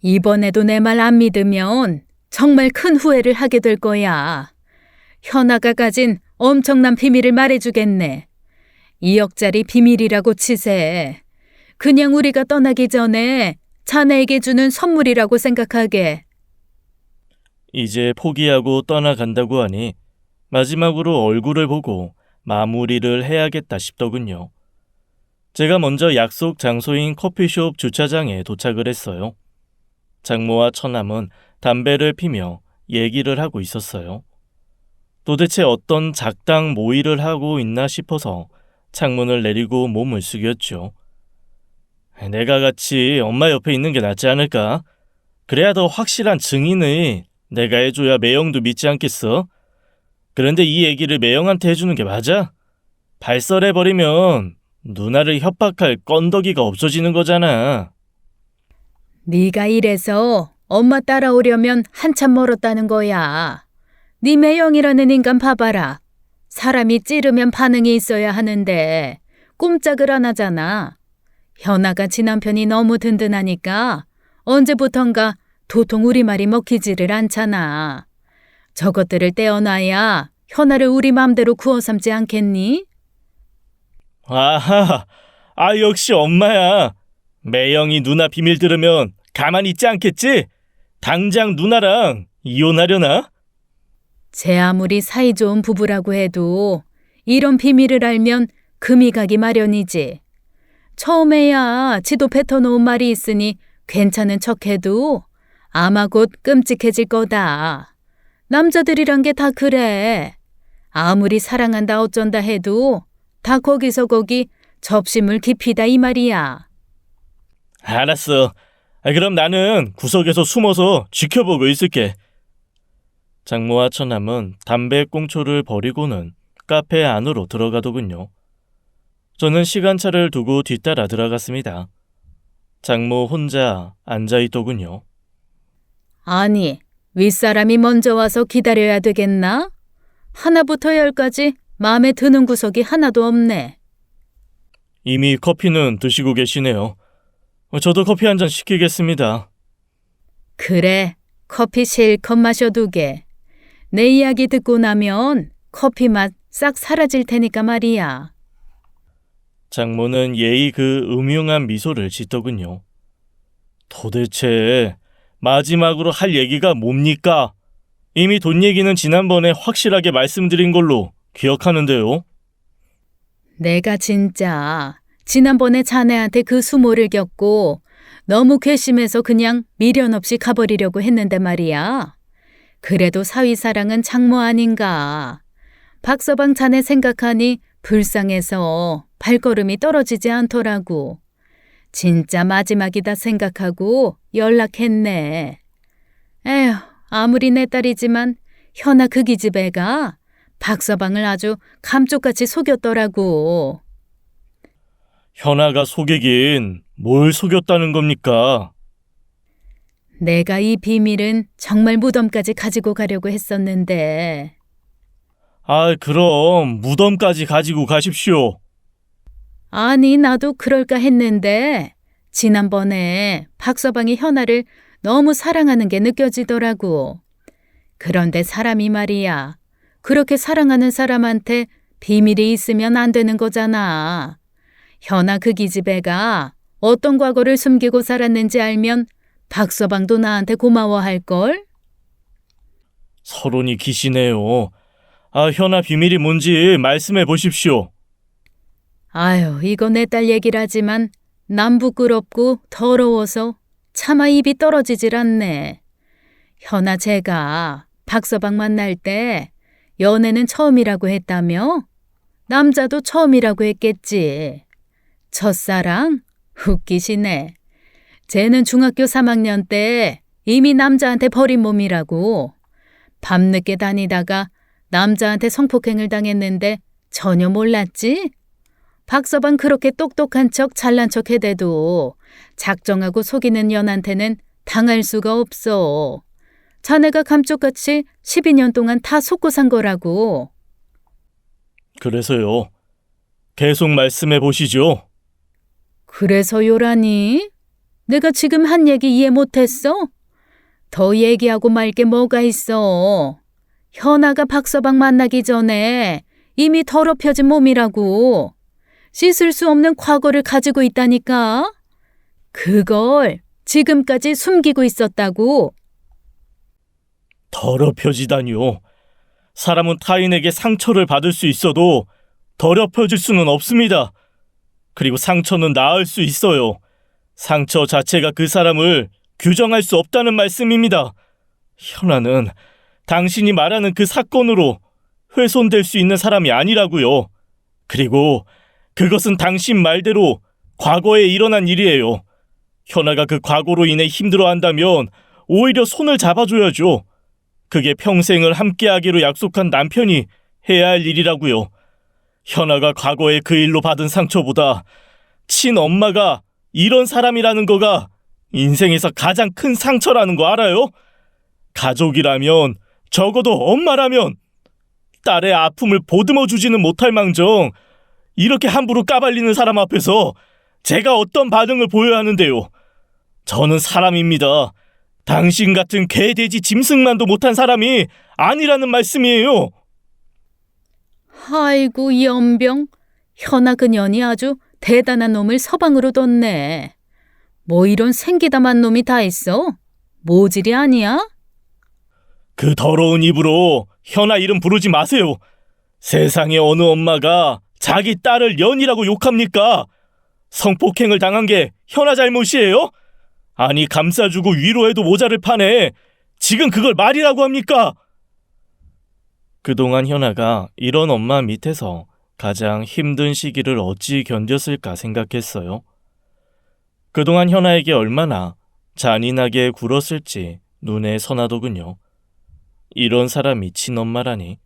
이번에도 내 말 안 믿으면 정말 큰 후회를 하게 될 거야. 현아가 가진 엄청난 비밀을 말해주겠네. 2억짜리 비밀이라고 치세. 그냥 우리가 떠나기 전에 자네에게 주는 선물이라고 생각하게. 이제 포기하고 떠나간다고 하니 마지막으로 얼굴을 보고 마무리를 해야겠다 싶더군요. 제가 먼저 약속 장소인 커피숍 주차장에 도착을 했어요. 장모와 처남은 담배를 피며 얘기를 하고 있었어요. 도대체 어떤 작당 모의를 하고 있나 싶어서 창문을 내리고 몸을 숙였죠. 내가 같이 엄마 옆에 있는 게 낫지 않을까? 그래야 더 확실한 증인을 내가 해줘야 매형도 믿지 않겠어? 그런데 이 얘기를 매형한테 해주는 게 맞아? 발설해버리면 누나를 협박할 건더기가 없어지는 거잖아. 네가 이래서 엄마 따라오려면 한참 멀었다는 거야. 네 매형이라는 인간 봐봐라. 사람이 찌르면 반응이 있어야 하는데 꼼짝을 안 하잖아. 현아가 지 남편이 너무 든든하니까 언제부턴가 도통 우리 말이 먹히지를 않잖아. 저것들을 떼어놔야 현아를 우리 맘대로 구워 삶지 않겠니? 아하, 역시 엄마야. 매형이 누나 비밀 들으면 가만히 있지 않겠지? 당장 누나랑 이혼하려나? 제 아무리 사이좋은 부부라고 해도 이런 비밀을 알면 금이 가기 마련이지. 처음에야 지도 뱉어놓은 말이 있으니 괜찮은 척해도 아마 곧 끔찍해질 거다. 남자들이란 게 다 그래. 아무리 사랑한다 어쩐다 해도 다 거기서 거기 접시물 깊이다 이 말이야. 알았어. 그럼 나는 구석에서 숨어서 지켜보고 있을게. 장모와 처남은 담배 꽁초를 버리고는 카페 안으로 들어가더군요. 저는 시간차를 두고 뒤따라 들어갔습니다. 장모 혼자 앉아있더군요. 아니, 윗사람이 먼저 와서 기다려야 되겠나? 하나부터 열까지 마음에 드는 구석이 하나도 없네. 이미 커피는 드시고 계시네요. 저도 커피 한 잔 시키겠습니다. 그래, 커피 실컷 마셔두게. 내 이야기 듣고 나면 커피 맛 싹 사라질 테니까 말이야. 장모는 예의 그 음흉한 미소를 짓더군요. 도대체 마지막으로 할 얘기가 뭡니까? 이미 돈 얘기는 지난번에 확실하게 말씀드린 걸로 기억하는데요. 내가 진짜 지난번에 자네한테 그 수모를 겪고 너무 괘씸해서 그냥 미련 없이 가버리려고 했는데 말이야. 그래도 사위사랑은 장모 아닌가. 박서방 자네 생각하니 불쌍해서 발걸음이 떨어지지 않더라고. 진짜 마지막이다 생각하고 연락했네. 에휴, 아무리 내 딸이지만 현아 그 기집애가 박서방을 아주 감쪽같이 속였더라고. 현아가 속이긴 뭘 속였다는 겁니까? 내가 이 비밀은 정말 무덤까지 가지고 가려고 했었는데. 그럼 무덤까지 가지고 가십시오. 아니, 나도 그럴까 했는데 지난번에 박서방이 현아를 너무 사랑하는 게 느껴지더라고. 그런데 사람이 말이야. 그렇게 사랑하는 사람한테 비밀이 있으면 안 되는 거잖아. 현아 그 기집애가 어떤 과거를 숨기고 살았는지 알면 박서방도 나한테 고마워할걸? 서론이 기시네요. 현아 비밀이 뭔지 말씀해 보십시오. 아유, 이거 내 딸 얘기라지만 난 부끄럽고 더러워서 차마 입이 떨어지질 않네. 현아 쟤가 박서방 만날 때 연애는 처음이라고 했다며? 남자도 처음이라고 했겠지. 첫사랑? 웃기시네. 쟤는 중학교 3학년 때 이미 남자한테 버린 몸이라고. 밤늦게 다니다가 남자한테 성폭행을 당했는데 전혀 몰랐지? 박서방 그렇게 똑똑한 척 잘난 척 해대도 작정하고 속이는 년한테는 당할 수가 없어. 자네가 감쪽같이 12년 동안 다 속고 산 거라고. 그래서요. 계속 말씀해 보시죠. 그래서요라니? 내가 지금 한 얘기 이해 못했어? 더 얘기하고 말 게 뭐가 있어. 현아가 박서방 만나기 전에 이미 더럽혀진 몸이라고. 씻을 수 없는 과거를 가지고 있다니까. 그걸 지금까지 숨기고 있었다고. 더럽혀지다니요. 사람은 타인에게 상처를 받을 수 있어도 더럽혀질 수는 없습니다. 그리고 상처는 나을 수 있어요. 상처 자체가 그 사람을 규정할 수 없다는 말씀입니다. 현아는 당신이 말하는 그 사건으로 훼손될 수 있는 사람이 아니라고요. 그리고 그것은 당신 말대로 과거에 일어난 일이에요. 현아가 그 과거로 인해 힘들어한다면 오히려 손을 잡아줘야죠. 그게 평생을 함께하기로 약속한 남편이 해야 할 일이라고요. 현아가 과거에 그 일로 받은 상처보다 친엄마가 이런 사람이라는 거가 인생에서 가장 큰 상처라는 거 알아요? 가족이라면, 적어도 엄마라면 딸의 아픔을 보듬어 주지는 못할 망정 이렇게 함부로 까발리는 사람 앞에서 제가 어떤 반응을 보여야 하는데요. 저는 사람입니다. 당신 같은 개돼지 짐승만도 못한 사람이 아니라는 말씀이에요. 아이고 연병. 현아 그년이 아주 대단한 놈을 서방으로 뒀네. 뭐 이런 생기다만 놈이 다 있어? 모질이 아니야? 그 더러운 입으로 현아 이름 부르지 마세요. 세상에 어느 엄마가 자기 딸을 년이라고 욕합니까? 성폭행을 당한 게 현아 잘못이에요? 아니 감싸주고 위로해도 모자를 파네. 지금 그걸 말이라고 합니까? 그동안 현아가 이런 엄마 밑에서 가장 힘든 시기를 어찌 견뎠을까 생각했어요. 그동안 현아에게 얼마나 잔인하게 굴었을지 눈에 선하더군요. 이런 사람이 친엄마라니.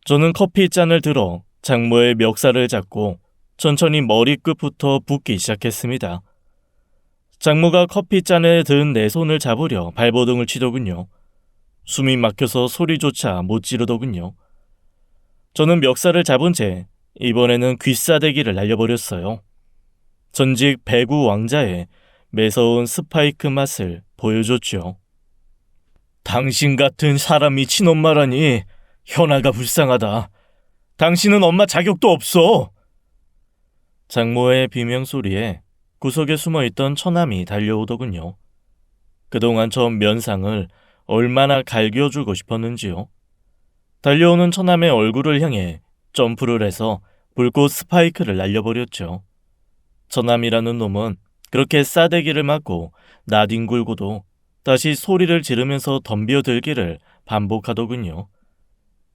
저는 커피잔을 들어 장모의 멱살을 잡고 천천히 머리끝부터 붓기 시작했습니다. 장모가 커피잔에 든 내 손을 잡으려 발버둥을 치더군요. 숨이 막혀서 소리조차 못 지르더군요. 저는 멱살을 잡은 채 이번에는 귀싸대기를 날려버렸어요. 전직 배구 왕자의 매서운 스파이크 맛을 보여줬죠. 당신 같은 사람이 친엄마라니 현아가 불쌍하다. 당신은 엄마 자격도 없어. 장모의 비명소리에 구석에 숨어있던 처남이 달려오더군요. 그동안 저 면상을 얼마나 갈겨주고 싶었는지요. 달려오는 처남의 얼굴을 향해 점프를 해서 불꽃 스파이크를 날려버렸죠. 처남이라는 놈은 그렇게 싸대기를 맞고 나뒹굴고도 다시 소리를 지르면서 덤벼들기를 반복하더군요.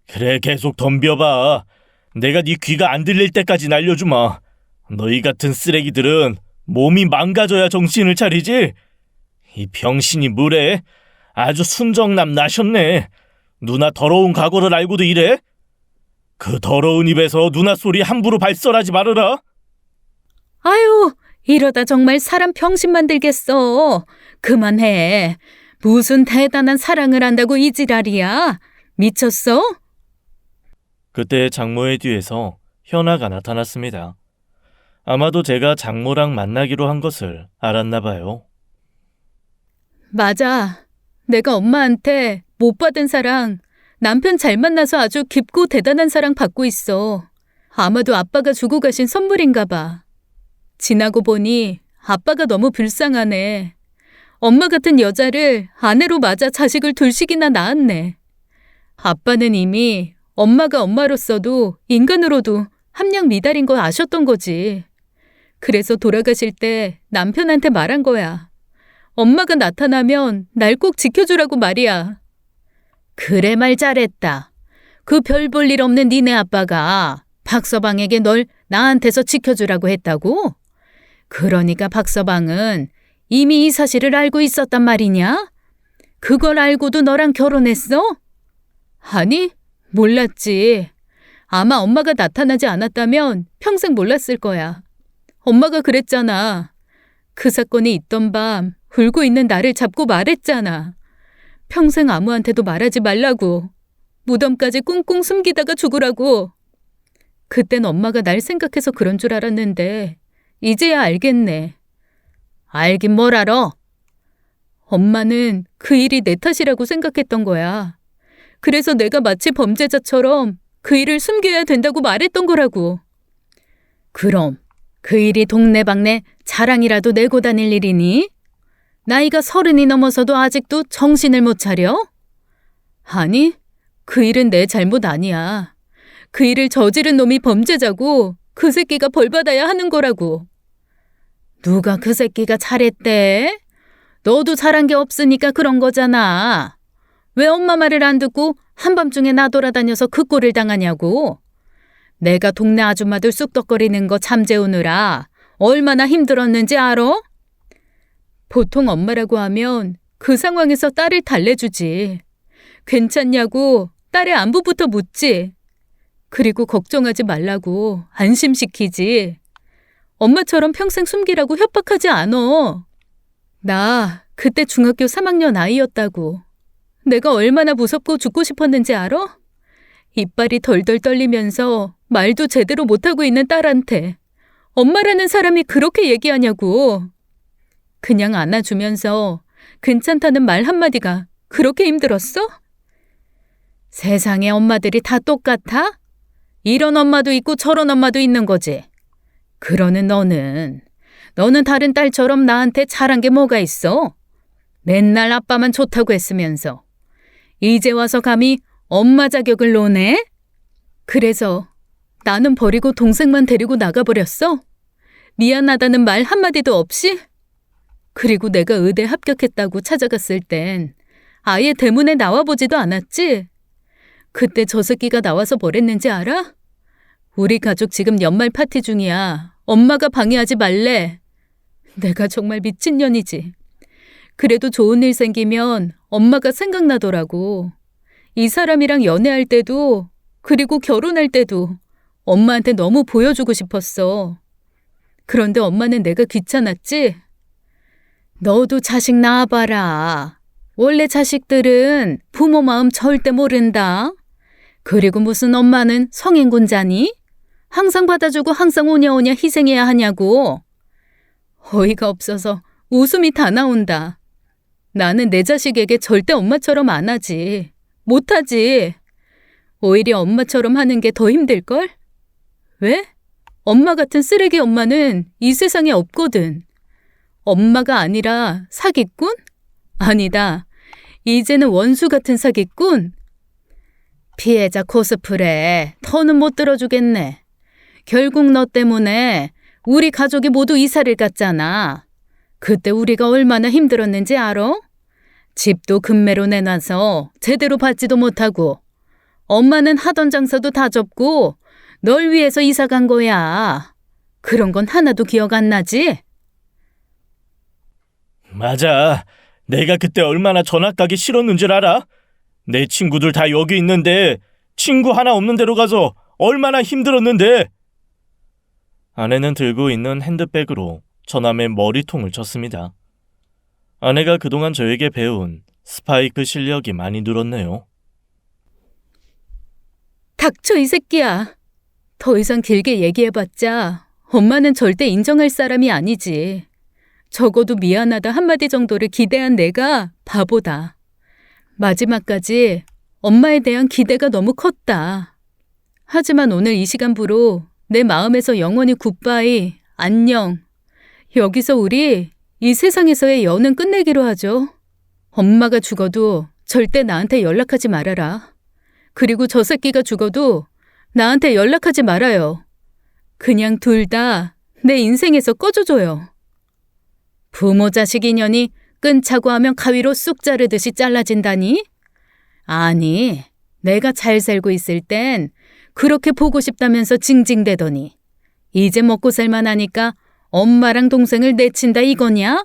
그래 계속 덤벼봐. 내가 네 귀가 안 들릴 때까지 날려주마. 너희 같은 쓰레기들은 몸이 망가져야 정신을 차리지. 이 병신이 뭐래? 아주 순정남 나셨네. 누나 더러운 각오를 알고도 이래? 그 더러운 입에서 누나 소리 함부로 발설하지 말아라. 아유, 이러다 정말 사람 병신 만들겠어. 그만해. 무슨 대단한 사랑을 한다고 이 지랄이야. 미쳤어? 그때 장모의 뒤에서 현아가 나타났습니다. 아마도 제가 장모랑 만나기로 한 것을 알았나 봐요. 맞아. 내가 엄마한테 못 받은 사랑, 남편 잘 만나서 아주 깊고 대단한 사랑 받고 있어. 아마도 아빠가 주고 가신 선물인가 봐. 지나고 보니 아빠가 너무 불쌍하네. 엄마 같은 여자를 아내로 맞아 자식을 둘씩이나 낳았네. 아빠는 이미 엄마가 엄마로서도 인간으로도 함량 미달인 거 아셨던 거지. 그래서 돌아가실 때 남편한테 말한 거야. 엄마가 나타나면 날 꼭 지켜주라고 말이야. 그래 말 잘했다. 그 별 볼 일 없는 니네 아빠가 박서방에게 널 나한테서 지켜주라고 했다고? 그러니까 박서방은 이미 이 사실을 알고 있었단 말이냐? 그걸 알고도 너랑 결혼했어? 아니, 몰랐지. 아마 엄마가 나타나지 않았다면 평생 몰랐을 거야. 엄마가 그랬잖아. 그 사건이 있던 밤 울고 있는 나를 잡고 말했잖아. 평생 아무한테도 말하지 말라고. 무덤까지 꽁꽁 숨기다가 죽으라고. 그땐 엄마가 날 생각해서 그런 줄 알았는데 이제야 알겠네. 알긴 뭘 알아? 엄마는 그 일이 내 탓이라고 생각했던 거야. 그래서 내가 마치 범죄자처럼 그 일을 숨겨야 된다고 말했던 거라고. 그럼 그 일이 동네방네 자랑이라도 내고 다닐 일이니? 나이가 30이 넘어서도 아직도 정신을 못 차려? 아니, 그 일은 내 잘못 아니야. 그 일을 저지른 놈이 범죄자고 그 새끼가 벌받아야 하는 거라고. 누가 그 새끼가 잘했대? 너도 잘한 게 없으니까 그런 거잖아. 왜 엄마 말을 안 듣고 한밤중에 나돌아다녀서 그 꼴을 당하냐고. 내가 동네 아줌마들 쑥덕거리는 거 잠재우느라 얼마나 힘들었는지 알아? 보통 엄마라고 하면 그 상황에서 딸을 달래주지. 괜찮냐고 딸의 안부부터 묻지. 그리고 걱정하지 말라고 안심시키지. 엄마처럼 평생 숨기라고 협박하지 않어. 나 그때 중학교 3학년 아이였다고. 내가 얼마나 무섭고 죽고 싶었는지 알아? 이빨이 덜덜 떨리면서 말도 제대로 못하고 있는 딸한테 엄마라는 사람이 그렇게 얘기하냐고. 그냥 안아주면서 괜찮다는 말 한마디가 그렇게 힘들었어? 세상에 엄마들이 다 똑같아? 이런 엄마도 있고 저런 엄마도 있는 거지. 그러는 너는 다른 딸처럼 나한테 잘한 게 뭐가 있어? 맨날 아빠만 좋다고 했으면서. 이제 와서 감히 엄마 자격을 노네? 그래서 나는 버리고 동생만 데리고 나가버렸어? 미안하다는 말 한마디도 없이? 그리고 내가 의대 합격했다고 찾아갔을 땐 아예 대문에 나와보지도 않았지? 그때 저 새끼가 나와서 뭘 했는지 알아? 우리 가족 지금 연말 파티 중이야. 엄마가 방해하지 말래. 내가 정말 미친년이지. 그래도 좋은 일 생기면 엄마가 생각나더라고. 이 사람이랑 연애할 때도 그리고 결혼할 때도 엄마한테 너무 보여주고 싶었어. 그런데 엄마는 내가 귀찮았지? 너도 자식 낳아봐라. 원래 자식들은 부모 마음 절대 모른다. 그리고 무슨 엄마는 성인군자니? 항상 받아주고 항상 오냐오냐 희생해야 하냐고. 어이가 없어서 웃음이 다 나온다. 나는 내 자식에게 절대 엄마처럼 안 하지. 못하지. 오히려 엄마처럼 하는 게 더 힘들걸? 왜? 엄마 같은 쓰레기 엄마는 이 세상에 없거든. 엄마가 아니라 사기꾼? 아니다. 이제는 원수 같은 사기꾼? 피해자 코스프레 더는 못 들어주겠네. 결국 너 때문에 우리 가족이 모두 이사를 갔잖아. 그때 우리가 얼마나 힘들었는지 알아? 집도 금매로 내놔서 제대로 받지도 못하고 엄마는 하던 장사도 다 접고 널 위해서 이사 간 거야. 그런 건 하나도 기억 안 나지? 맞아. 내가 그때 얼마나 전학 가기 싫었는 줄 알아? 내 친구들 다 여기 있는데 친구 하나 없는 데로 가서 얼마나 힘들었는데. 아내는 들고 있는 핸드백으로 처남의 머리통을 쳤습니다. 아내가 그동안 저에게 배운 스파이크 실력이 많이 늘었네요. 닥쳐 이 새끼야. 더 이상 길게 얘기해봤자 엄마는 절대 인정할 사람이 아니지. 적어도 미안하다 한마디 정도를 기대한 내가 바보다. 마지막까지 엄마에 대한 기대가 너무 컸다. 하지만 오늘 이 시간부로 내 마음에서 영원히 굿바이, 안녕. 여기서 우리 이 세상에서의 연은 끝내기로 하죠. 엄마가 죽어도 절대 나한테 연락하지 말아라. 그리고 저 새끼가 죽어도 나한테 연락하지 말아요. 그냥 둘 다 내 인생에서 꺼져줘요. 부모 자식 인연이 끈차고 하면 가위로 쑥 자르듯이 잘라진다니? 아니, 내가 잘 살고 있을 땐 그렇게 보고 싶다면서 징징대더니 이제 먹고 살만하니까 엄마랑 동생을 내친다 이거냐?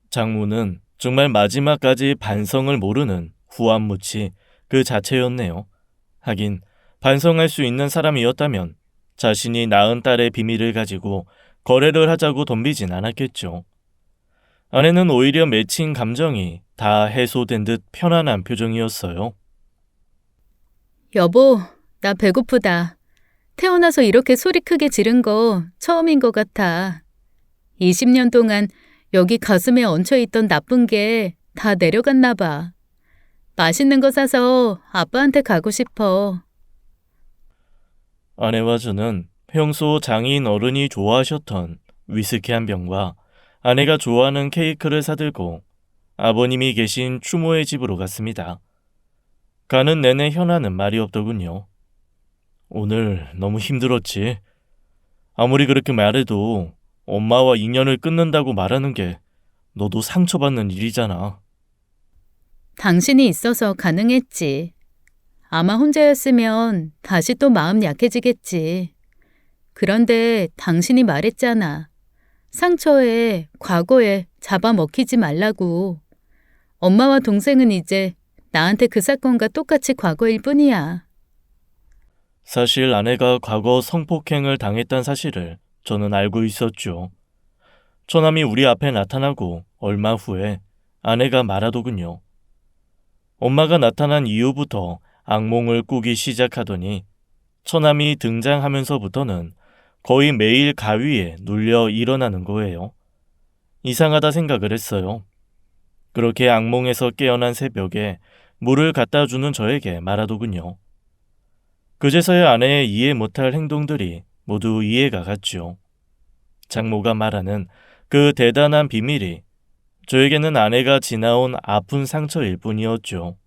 장모는 정말 마지막까지 반성을 모르는 후안무치 그 자체였네요. 하긴 반성할 수 있는 사람이었다면 자신이 낳은 딸의 비밀을 가지고 거래를 하자고 덤비진 않았겠죠. 아내는 오히려 맺힌 감정이 다 해소된 듯 편안한 표정이었어요. 여보, 나 배고프다. 태어나서 이렇게 소리 크게 지른 거 처음인 것 같아. 20년 동안 여기 가슴에 얹혀있던 나쁜 게 다 내려갔나 봐. 맛있는 거 사서 아빠한테 가고 싶어. 아내와 저는 평소 장인 어른이 좋아하셨던 위스키 한 병과 아내가 좋아하는 케이크를 사들고 아버님이 계신 추모의 집으로 갔습니다. 가는 내내 현아는 말이 없더군요. 오늘 너무 힘들었지. 아무리 그렇게 말해도 엄마와 인연을 끊는다고 말하는 게 너도 상처받는 일이잖아. 당신이 있어서 가능했지. 아마 혼자였으면 다시 또 마음 약해지겠지. 그런데 당신이 말했잖아. 상처에, 과거에 잡아먹히지 말라고. 엄마와 동생은 이제 나한테 그 사건과 똑같이 과거일 뿐이야. 사실 아내가 과거 성폭행을 당했다는 사실을 저는 알고 있었죠. 처남이 우리 앞에 나타나고 얼마 후에 아내가 말하더군요. 엄마가 나타난 이후부터 악몽을 꾸기 시작하더니 처남이 등장하면서부터는 거의 매일 가위에 눌려 일어나는 거예요. 이상하다 생각을 했어요. 그렇게 악몽에서 깨어난 새벽에 물을 갖다 주는 저에게 말하더군요. 그제서야 아내의 이해 못할 행동들이 모두 이해가 갔죠. 장모가 말하는 그 대단한 비밀이 저에게는 아내가 지나온 아픈 상처일 뿐이었죠.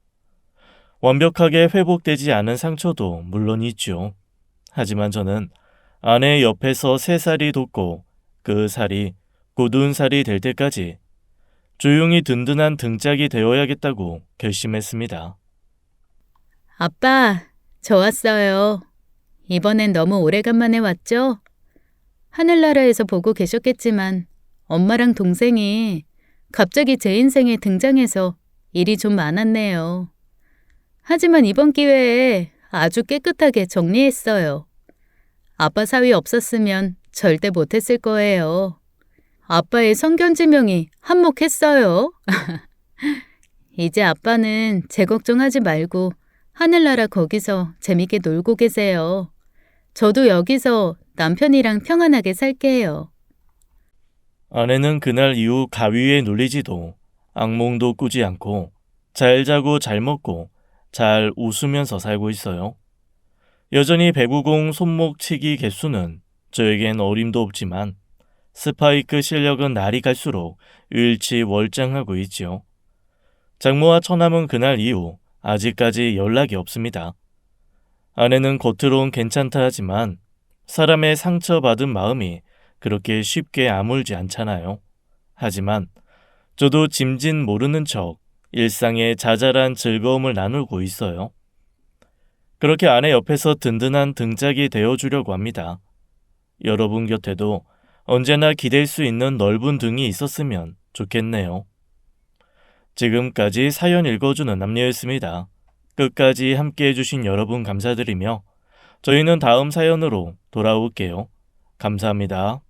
완벽하게 회복되지 않은 상처도 물론 있죠. 하지만 저는 아내 옆에서 새살이 돋고 그 살이 굳은 살이 될 때까지 조용히 든든한 등짝이 되어야겠다고 결심했습니다. 아빠, 저 왔어요. 이번엔 너무 오래간만에 왔죠? 하늘나라에서 보고 계셨겠지만 엄마랑 동생이 갑자기 제 인생에 등장해서 일이 좀 많았네요. 하지만 이번 기회에 아주 깨끗하게 정리했어요. 아빠 사위 없었으면 절대 못했을 거예요. 아빠의 성견지명이 한몫했어요. 이제 아빠는 제 걱정하지 말고 하늘나라 거기서 재밌게 놀고 계세요. 저도 여기서 남편이랑 평안하게 살게요. 아내는 그날 이후 가위에 눌리지도 악몽도 꾸지 않고 잘 자고 잘 먹고 잘 웃으면서 살고 있어요. 여전히 배구공 손목치기 개수는 저에겐 어림도 없지만 스파이크 실력은 날이 갈수록 일치월장하고 있지요. 장모와 처남은 그날 이후 아직까지 연락이 없습니다. 아내는 겉으론 괜찮다 하지만 사람의 상처받은 마음이 그렇게 쉽게 아물지 않잖아요. 하지만 저도 짐진 모르는 척 일상의 자잘한 즐거움을 나누고 있어요. 그렇게 아내 옆에서 든든한 등짝이 되어주려고 합니다. 여러분 곁에도 언제나 기댈 수 있는 넓은 등이 있었으면 좋겠네요. 지금까지 사연 읽어주는 남녀였습니다. 끝까지 함께 해주신 여러분 감사드리며 저희는 다음 사연으로 돌아올게요. 감사합니다.